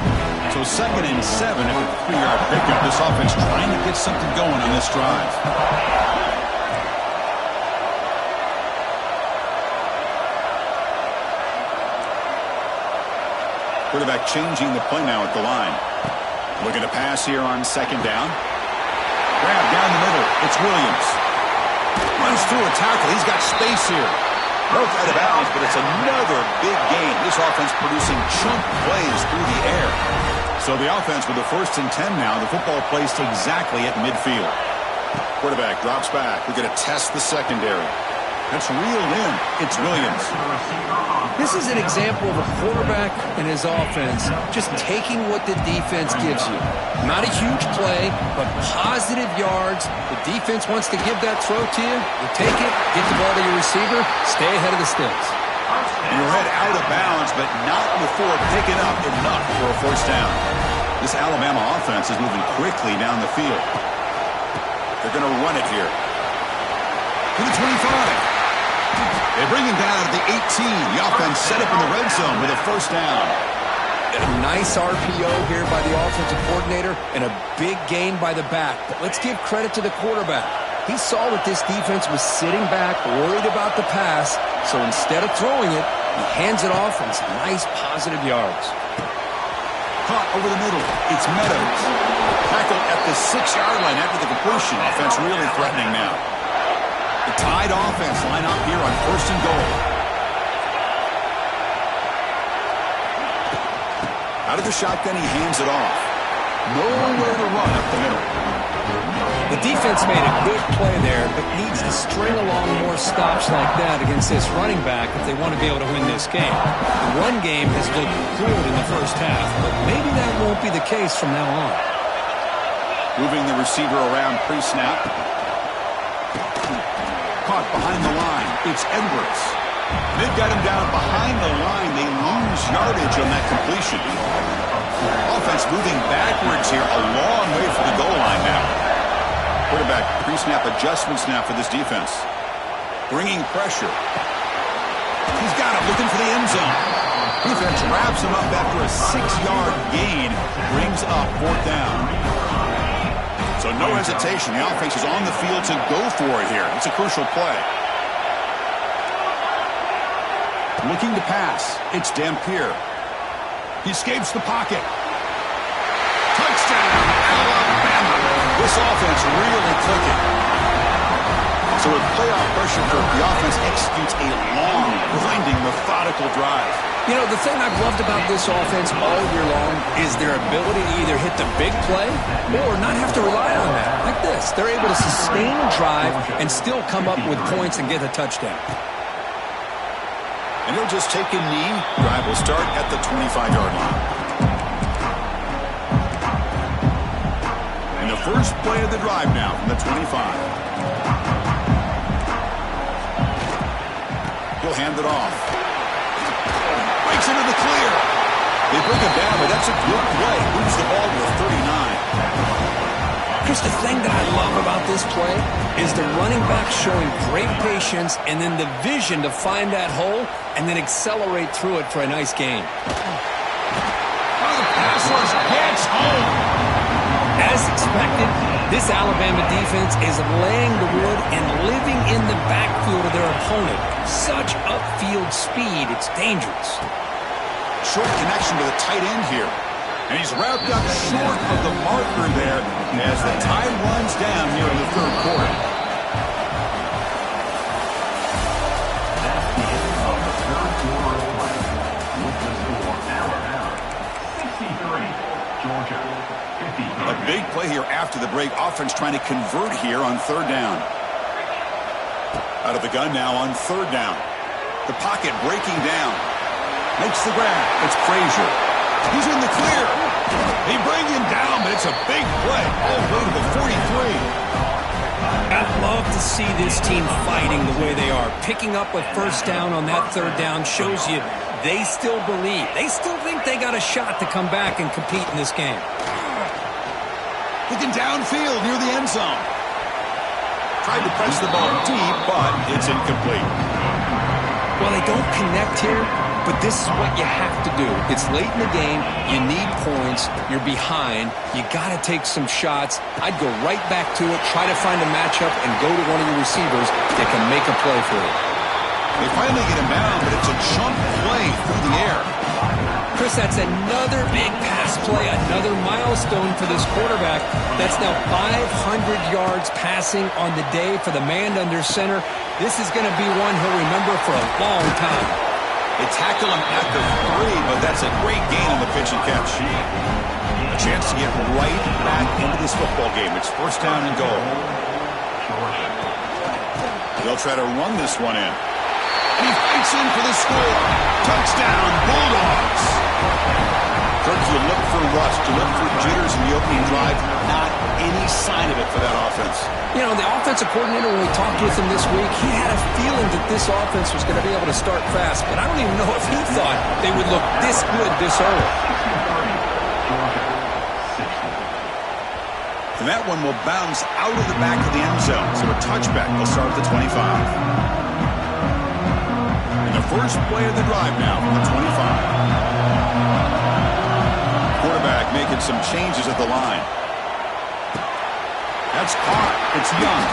So 2nd and 7 after a 3-yard pickup. This offense trying to get something going on this drive. Quarterback changing the play now at the line. Looking to pass here on 2nd down. Grab down the middle. It's Williams. Runs through a tackle. He's got space here. Broke out of bounds, but it's another big gain. This offense producing chunk plays through the air. So the offense with the 1st and 10 now. The football placed exactly at midfield. Quarterback drops back. We're going to test the secondary. That's reeled in. It's Williams. This is an example of a quarterback and his offense just taking what the defense gives you. Not a huge play, but positive yards. The defense wants to give that throw to you. You take it, get the ball to your receiver, stay ahead of the sticks. Your head out of bounds, but not before picking up enough for a 1st down. This Alabama offense is moving quickly down the field. They're going to run it here. To the 25. They bring him down at the 18. The offense set up in the red zone with a 1st down. A nice RPO here by the offensive coordinator and a big gain by the back. But let's give credit to the quarterback. He saw that this defense was sitting back, worried about the pass. So instead of throwing it, he hands it off and some nice positive yards. Caught over the middle. It's Meadows. Tackled at the 6-yard line after the completion. Offense really threatening now. The Tide offense line up here on 1st and goal. Out of the shotgun, he hands it off. Nowhere to run up the middle. The defense made a good play there, but needs to string along more stops like that against this running back if they want to be able to win this game. The run game has looked good in the 1st half, but maybe that won't be the case from now on. Moving the receiver around pre-snap. Caught behind the line. It's Edwards. They've got him down behind the line. They lose yardage on that completion. Offense moving backwards here. A long way from the goal line now. Quarterback pre-snap adjustments now for this defense. Bringing pressure. He's got it. Looking for the end zone. Defense wraps him up after a 6-yard gain. Brings up 4th down. So no hesitation. The offense is on the field to go for it here. It's a crucial play. Looking to pass. It's Dampier. He escapes the pocket. Touchdown, Alabama. This offense really clicking. So with playoff pressure, the offense executes a long, grinding, methodical drive. You know, the thing I've loved about this offense all year long is their ability to either hit the big play or not have to rely on that. Like this. They're able to sustain a drive and still come up with points and get a touchdown. And he'll just take a knee. Drive will start at the 25-yard line. And the first play of the drive now from the 25. He'll hand it off. Breaks into the clear. They bring him down, but that's a good play. Moves the ball to a 39. Chris, the thing that I love about this play is the running back showing great patience and then the vision to find that hole and then accelerate through it for a nice gain. Oh, the pass rush gets home. As expected, this Alabama defense is laying the wood and living in the backfield of their opponent. Such upfield speed, it's dangerous. Short connection to the tight end here. And he's wrapped up short of the marker there as the time runs down here in the third quarter. That's the end of the third quarter of play. With the score, Alabama 63, Georgia 53. A big play here after the break. Offense trying to convert here on third down. Out of the gun now on third down. The pocket breaking down. Makes the grab. It's Frazier. He's in the clear. They bring him down, but it's a big play. All the way to the 43. I'd love to see this team fighting the way they are. Picking up a first down on that third down shows you they still believe. They still think they got a shot to come back and compete in this game. Looking downfield near the end zone. Tried to press the ball deep, but it's incomplete. Well, they don't connect here, but this is what you have to do. It's late in the game. You need points. You're behind. You got to take some shots. I'd go right back to it, try to find a matchup, and go to one of your receivers that can make a play for you. They finally get him down, but it's a jump play through the air. Chris, that's another big pass play, another milestone for this quarterback. That's now 500 yards passing on the day for the man under center. This is going to be one he'll remember for a long time. They tackle him at the 3, but that's a great gain on the pitch and catch. A chance to get right back into this football game. It's first down and goal. They'll try to run this one in. And he fights in for the score. Touchdown, Bulldogs. Kirk, you look for rust. You look for jitters in the opening drive. Not any sign of it for that offense. You know, the offensive coordinator, when we talked with him this week, he had a feeling that this offense was going to be able to start fast. But I don't even know if he thought they would look this good this early. And that one will bounce out of the back of the end zone. So a touchback will start at the 25. And the first play of the drive now from the 25. Quarterback making some changes at the line. That's caught. It's Young.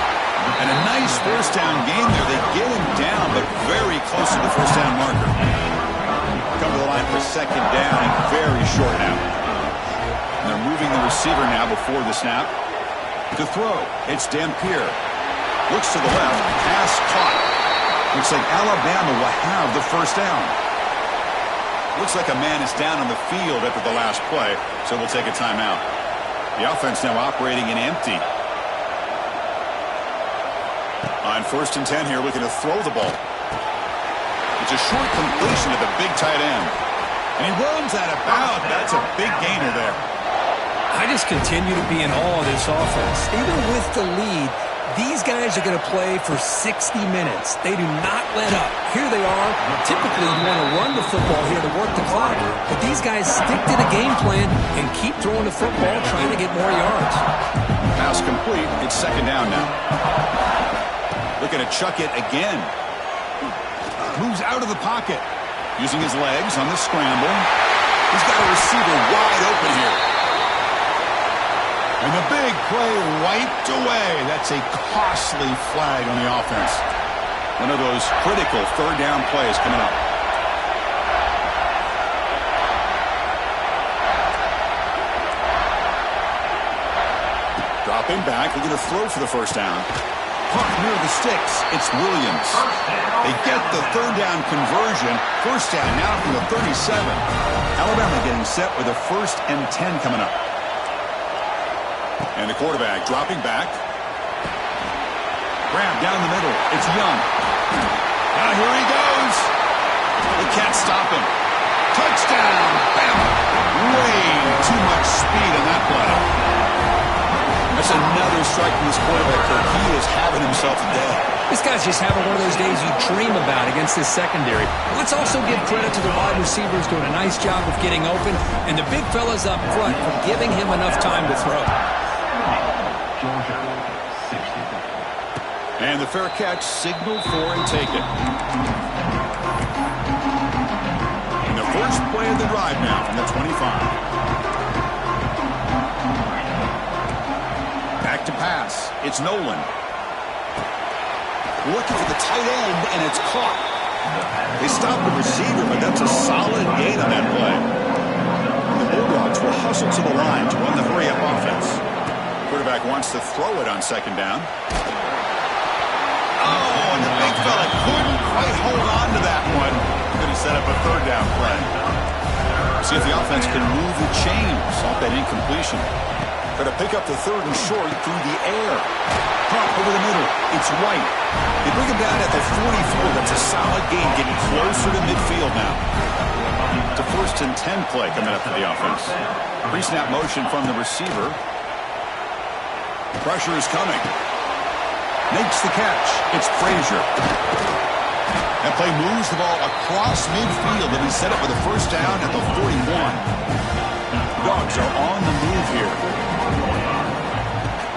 And a nice first down game there. They get him down, but very close to the first down marker. Come to the line for second down and very short now. And they're moving the receiver now before the snap. To throw, it's Dampier. Looks to the left. Pass caught. Looks like Alabama will have the first down. Looks like a man is down on the field after the last play, so we'll take a timeout. The offense now operating in empty. On first and 10 here, looking to throw the ball. It's a short completion to the big tight end. And he runs out of bounds. That's a big gainer there. I just continue to be in awe of this offense. Even with the lead, these guys are going to play for 60 minutes. They do not let up. Here they are. Typically, you want to run the football here to work the clock, but these guys stick to the game plan and keep throwing the football, trying to get more yards. Pass complete. It's second down now. Looking to chuck it again. Moves out of the pocket. Using his legs on the scramble. He's got a receiver wide open here. And the big play wiped away. That's a costly flag on the offense. One of those critical third down plays coming up. Dropping back. We're going to throw for the first down. Puck near the sticks. It's Williams. They get the third down conversion. First down now from the 37. Alabama getting set with a 1st and 10 coming up. And the quarterback dropping back. Grab down the middle. It's Young. Now here he goes. They can't stop him. Touchdown. Bama. Way too much speed on that play. That's another strike from this quarterback, Kirk. He is having himself a day. This guy's just having one of those days you dream about against this secondary. Let's also give credit to the wide receivers doing a nice job of getting open, and the big fellas up front for giving him enough time to throw. And the fair catch signaled for and taken. And the first play of the drive now from the 25. Back to pass. It's Nolan. Looking for the tight end, and it's caught. They stopped the receiver, but that's a solid gain on that play. The Bulldogs will hustle to the line to run the hurry-up offense. Quarterback wants to throw it on second down. Oh, and the big fella couldn't quite hold on to that one. Going to set up a third down play. See if the offense can move the chains off that incompletion. Going to pick up the third and short through the air. Pump over the middle. It's White. They bring him down at the 44. That's a solid gain, getting closer to midfield now. It's a 1st and 10 play coming up for the offense. Pre-snap motion from the receiver. Pressure is coming. Makes the catch. It's Frazier. That play moves the ball across midfield, and he set up with a first down at the 41. Dogs are on the move here.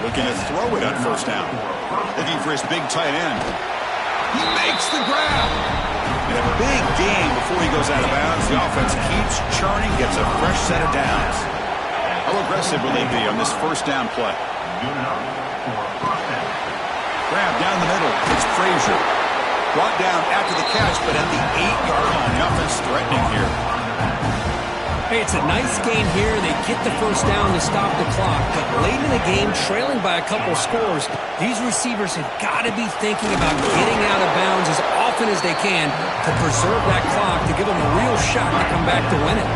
Looking to throw it on first down. Looking for his big tight end. He makes the grab. And a big gain before he goes out of bounds. The offense keeps churning, gets a fresh set of downs. How aggressive will they be on this first down play? Grab down the middle. It's Frazier. Brought down after the catch, but at the 8-yard line. The offense threatening here. Hey, it's a nice gain here. They get the first down to stop the clock, but late in the game, trailing by a couple scores, these receivers have got to be thinking about getting out of bounds as often as they can to preserve that clock, to give them a real shot to come back to win it.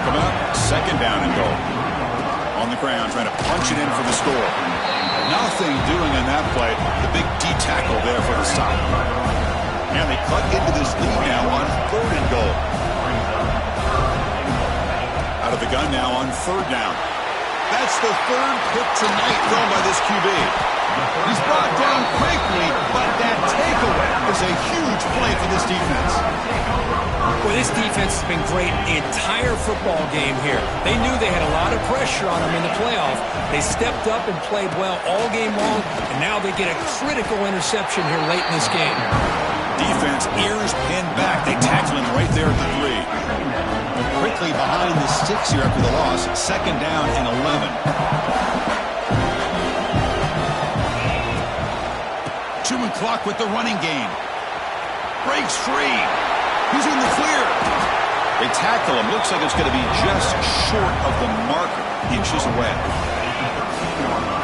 Coming up, second down and goal. On the ground, trying to punch it in for the score. Nothing doing on that play. The big D tackle there for the stop. And they cut into this lead now on 3rd and goal. Out of the gun now on 3rd down. That's the 3rd pick tonight thrown by this QB. He's brought down quickly, but that takeaway is a huge play for this defense. Well, this defense has been great the entire football game here. They knew they had a lot of pressure on them in the playoff. They stepped up and played well all game long, and now they get a critical interception here late in this game. Defense, ears pinned back. They tackle him right there at the 3. Quickly behind the sticks here after the loss. 2nd down and 11. 2 and clock with the running game. Breaks free. He's in the clear. They tackle him. Looks like it's going to be just short of the marker. Inches away.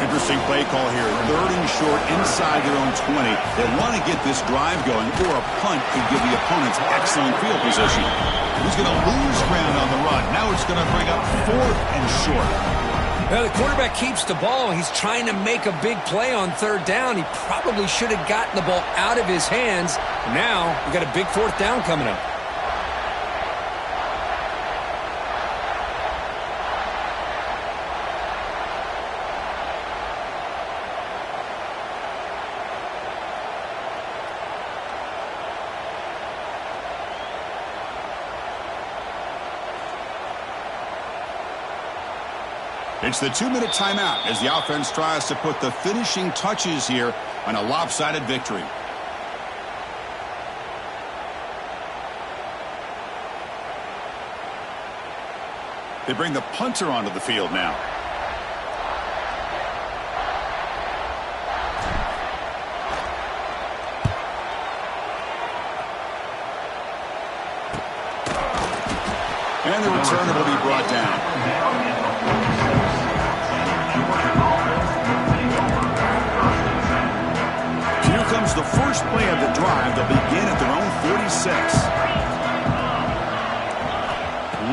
Interesting play call here. 3rd and short inside their own 20. They want to get this drive going, or a punt could give the opponents excellent field position. He's going to lose ground on the run. Now it's going to bring up 4th and short. Well, the quarterback keeps the ball. He's trying to make a big play on 3rd down. He probably should have gotten the ball out of his hands. Now, we got a big 4th down coming up. It's the 2-minute timeout as the offense tries to put the finishing touches here on a lopsided victory. They bring the punter onto the field now. And the returner will be brought down. Here comes the first play of the drive. They'll begin at their own 46.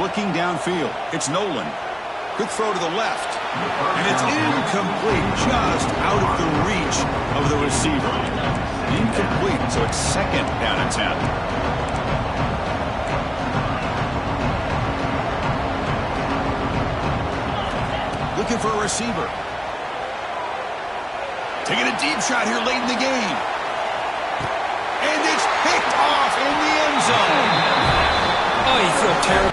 Looking downfield. It's Nolan. Good throw to the left. And it's incomplete, just out of the reach of the receiver. Incomplete, so it's 2nd down and 10. Looking for a receiver. Taking a deep shot here late in the game. And it's picked off in the end zone. Oh, you feel terrible.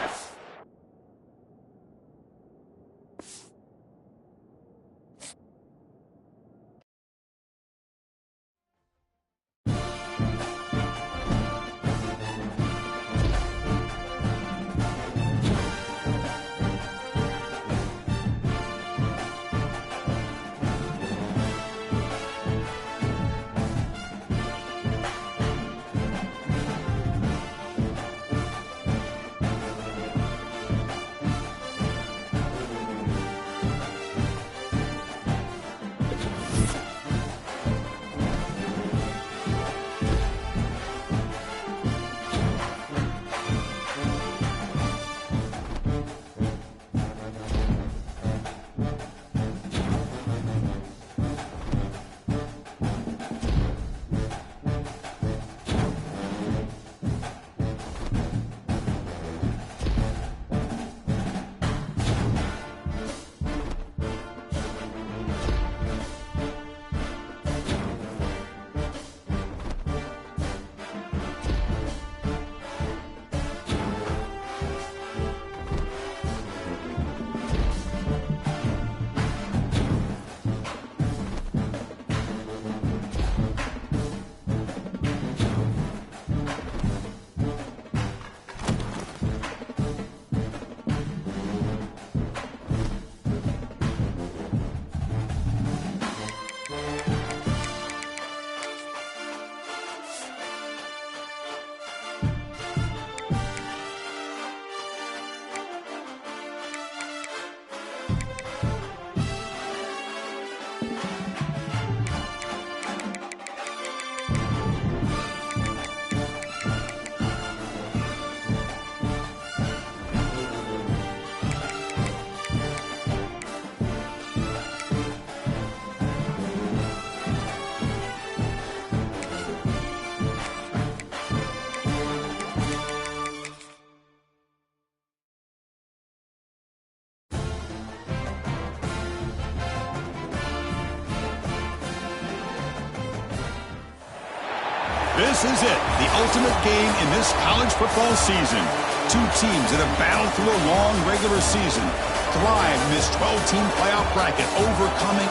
This is it, the ultimate game in this college football season. Two teams that have battled through a long regular season, thrive in this 12-team playoff bracket, overcoming...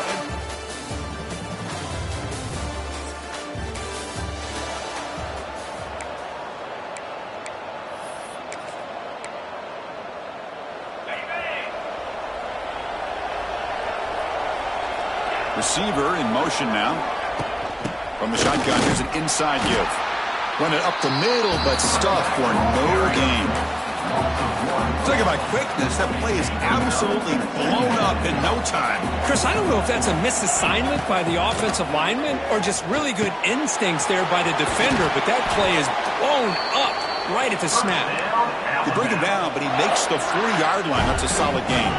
Receiver in motion now. From the shotgun, here's an inside give. Run it up the middle, but stuffed for no gain. Talk about quickness. That play is absolutely blown up in no time. Chris, I don't know if that's a misassignment by the offensive lineman or just really good instincts there by the defender, but that play is blown up right at the snap. You bring him down, but he makes the 40-yard line. That's a solid gain.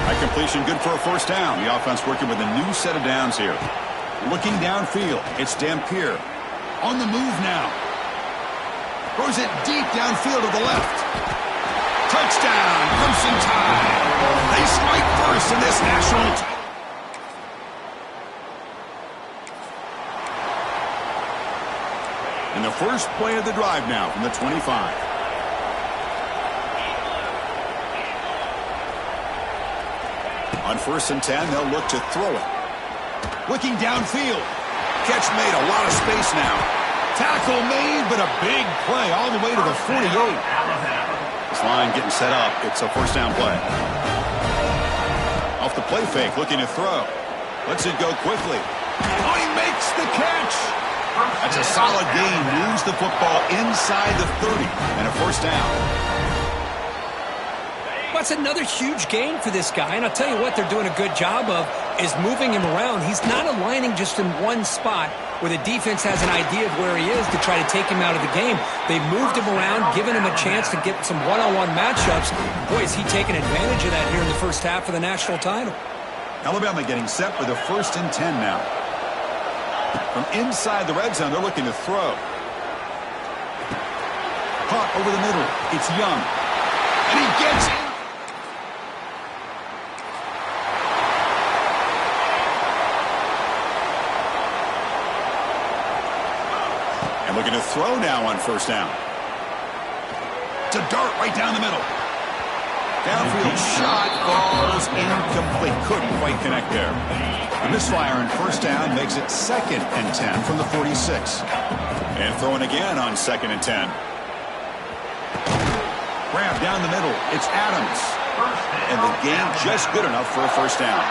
High completion, good for a first down. The offense working with a new set of downs here. Looking downfield, it's Dampier. On the move now. Throws it deep downfield to the left. Touchdown, Crimson Tide. They strike first in this national title. And the first play of the drive now from the 25. On 1st and 10, they'll look to throw it. Looking downfield. Catch made, a lot of space now. Tackle made, but a big play all the way to the 48. This line getting set up. It's a first down play. Off the play fake, looking to throw. Lets it go quickly. Oh, he makes the catch. That's a solid gain. Moves the football inside the 30 and a first down. That's another huge gain for this guy, and I'll tell you what they're doing a good job of is moving him around. He's not aligning just in one spot where the defense has an idea of where he is to try to take him out of the game. They moved him around, giving him a chance to get some one-on-one matchups. Boy, is he taking advantage of that here in the first half of the national title. Alabama getting set with a 1st and 10 now. From inside the red zone, they're looking to throw. Caught over the middle. It's Young. And he gets it. Looking to throw now on 1st down. It's a dart right down the middle. Downfield shot falls incomplete. Couldn't quite connect there. A misfire on 1st down makes it 2nd and 10 from the 46. And throwing again on 2nd and 10. Grab down the middle. It's Adams. And the gain just good enough for a first down.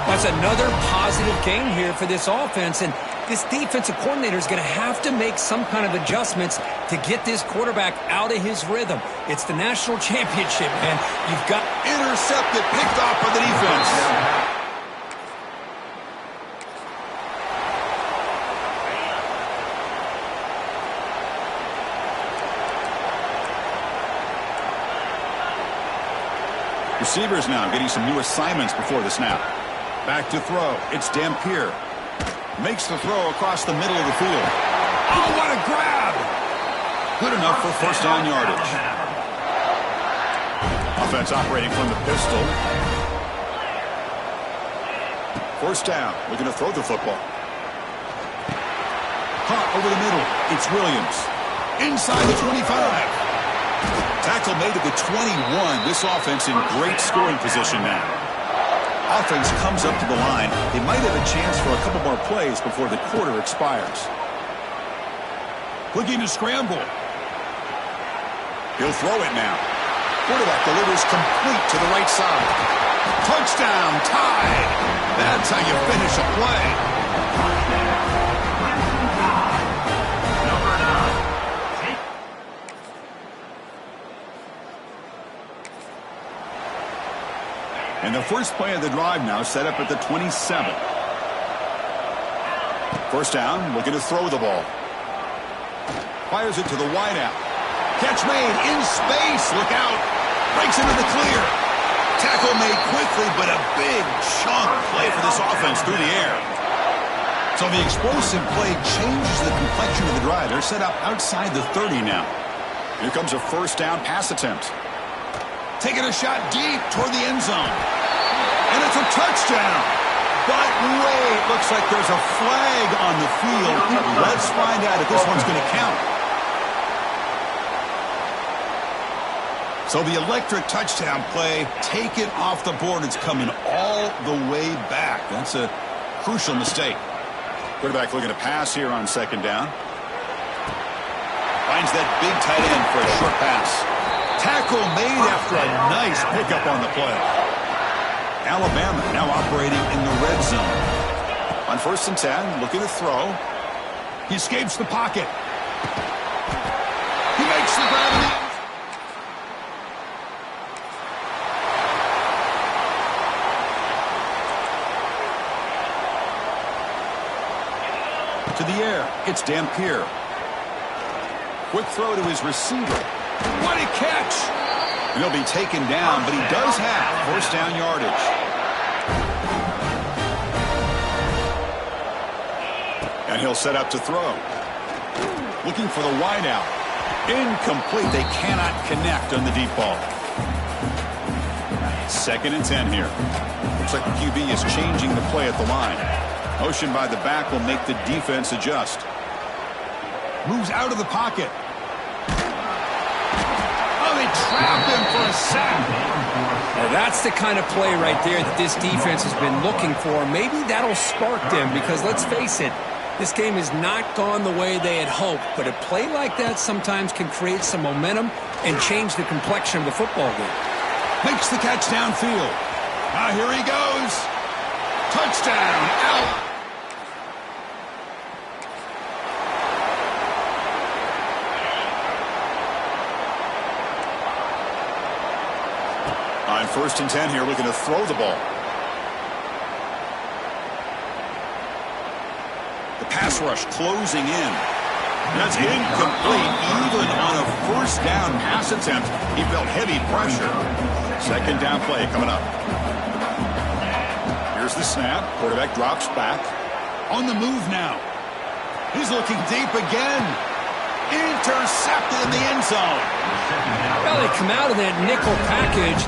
That's another positive gain here for this offense, and this defensive coordinator is going to have to make some kind of adjustments to get this quarterback out of his rhythm. It's the national championship, man. You've got intercepted, picked off by the defense. Receivers now getting some new assignments before the snap. Back to throw. It's Dampier. Makes the throw across the middle of the field. Oh, what a grab! Good enough for first down yardage. Offense operating from the pistol. First down. Looking to throw the football. Caught over the middle. It's Williams. Inside the 25. Tackle made at the 21. This offense in great scoring position now. Offense comes up to the line. They might have a chance for a couple more plays before the quarter expires. Looking to scramble. He'll throw it now. Quarterback delivers complete to the right side. Touchdown, Tide. That's how you finish a play. Number 9. And the first play of the drive now set up at the 27. First down, looking to throw the ball. Fires it to the wideout. Catch made in space. Look out. Breaks into the clear. Tackle made quickly, but a big chunk play for this offense through the air. So the explosive play changes the complexion of the drive. They're set up outside the 30 now. Here comes a first down pass attempt. Taking a shot deep toward the end zone. And it's a touchdown. But wait, looks like there's a flag on the field. Let's find out if this one's going to count. So the electric touchdown play, taken off the board. It's coming all the way back. That's a crucial mistake. Quarterback looking to pass here on second down. Finds that big tight end for a short pass. Tackle made after a nice pickup on the play. Alabama now operating in the red zone. On 1st and 10, looking to throw. He escapes the pocket. He makes the grab. To the air, it's Dampier. Quick throw to his receiver. What a catch! And he'll be taken down, but he does have first down yardage. And he'll set up to throw. Looking for the wideout. Incomplete. They cannot connect on the deep ball. 2nd and 10 here. Looks like the QB is changing the play at the line. Motion by the back will make the defense adjust. Moves out of the pocket. Oh, they trapped him for a sack. Now that's the kind of play right there that this defense has been looking for. Maybe that'll spark them because, let's face it, this game has not gone the way they had hoped. But a play like that sometimes can create some momentum and change the complexion of the football game. Makes the catch downfield. Ah, here he goes. Touchdown, out. On 1st and 10 here, looking to throw the ball. The pass rush closing in. That's incomplete. Even on a 1st down pass attempt, he felt heavy pressure. 2nd down play coming up. Here's the snap. Quarterback drops back. On the move now. He's looking deep again. Intercepted in the end zone. Well, they come out of that nickel package.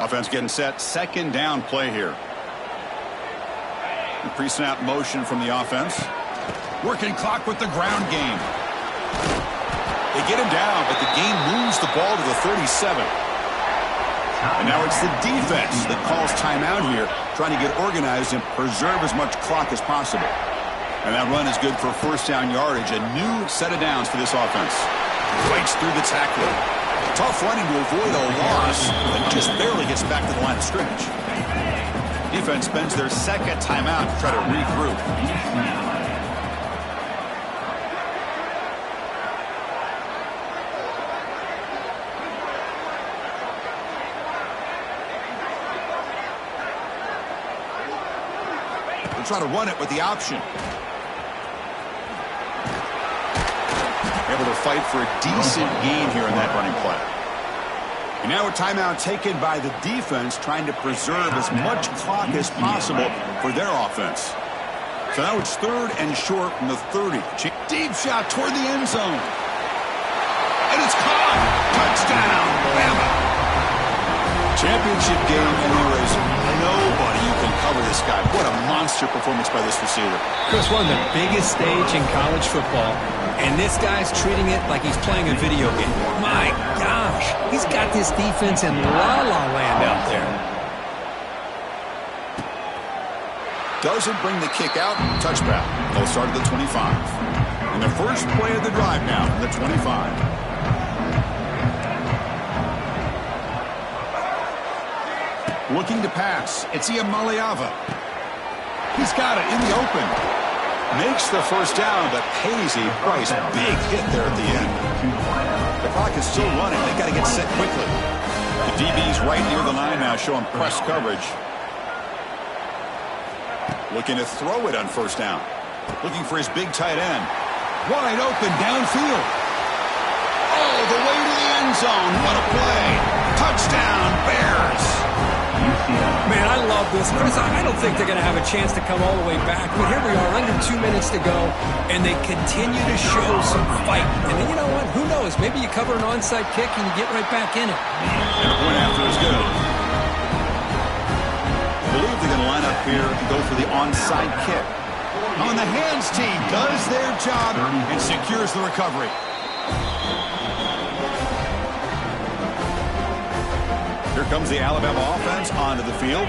Offense getting set. 2nd down play here. The pre-snap motion from the offense. Working clock with the ground game. They get him down, but the game moves the ball to the 37. And now it's the defense that calls timeout here, trying to get organized and preserve as much clock as possible. And that run is good for 1st down yardage. A new set of downs for this offense. Breaks through the tackler. Tough running to avoid a loss, and just barely gets back to the line of scrimmage. Defense spends their 2nd timeout to try to regroup. They'll try to run it with the option. Able to fight for a decent gain here in that running play. And now a timeout taken by the defense, trying to preserve as much clock as possible for their offense. So now it's 3rd and short from the 30. Deep shot toward the end zone. And it's caught. Touchdown, Bama. Championship game, and there is nobody who can cover this guy. What a monster performance by this receiver. Chris, one of the biggest stage in college football, and this guy's treating it like he's playing a video game. My gosh, he's got this defense in la-la land out there. Doesn't bring the kick out. Touchback. They'll start at the 25. And the first play of the drive now from the 25. Looking to pass. It's Iamaleava. He's got it in the open. Makes the 1st down, but pays a price. Big hit there at the end. The clock is still running. They've got to get set quickly. The DB's right near the line now, showing press coverage. Looking to throw it on first down. Looking for his big tight end. Wide open downfield. Oh, the way to the end zone. What a play. Touchdown, Bears. Man, I love this. Chris, I don't think they're going to have a chance to come all the way back. But here we are, under 2 minutes to go, and they continue to show some fight. And then you know what? Who knows? Maybe you cover an onside kick and you get right back in it. And a point after is good. I believe they're going to line up here and go for the onside kick. On the hands team does their job and secures the recovery. Here comes the Alabama offense onto the field.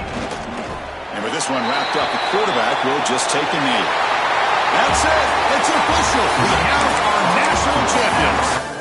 And with this one wrapped up, the quarterback will just take a knee. That's it. It's official. We have our national champions.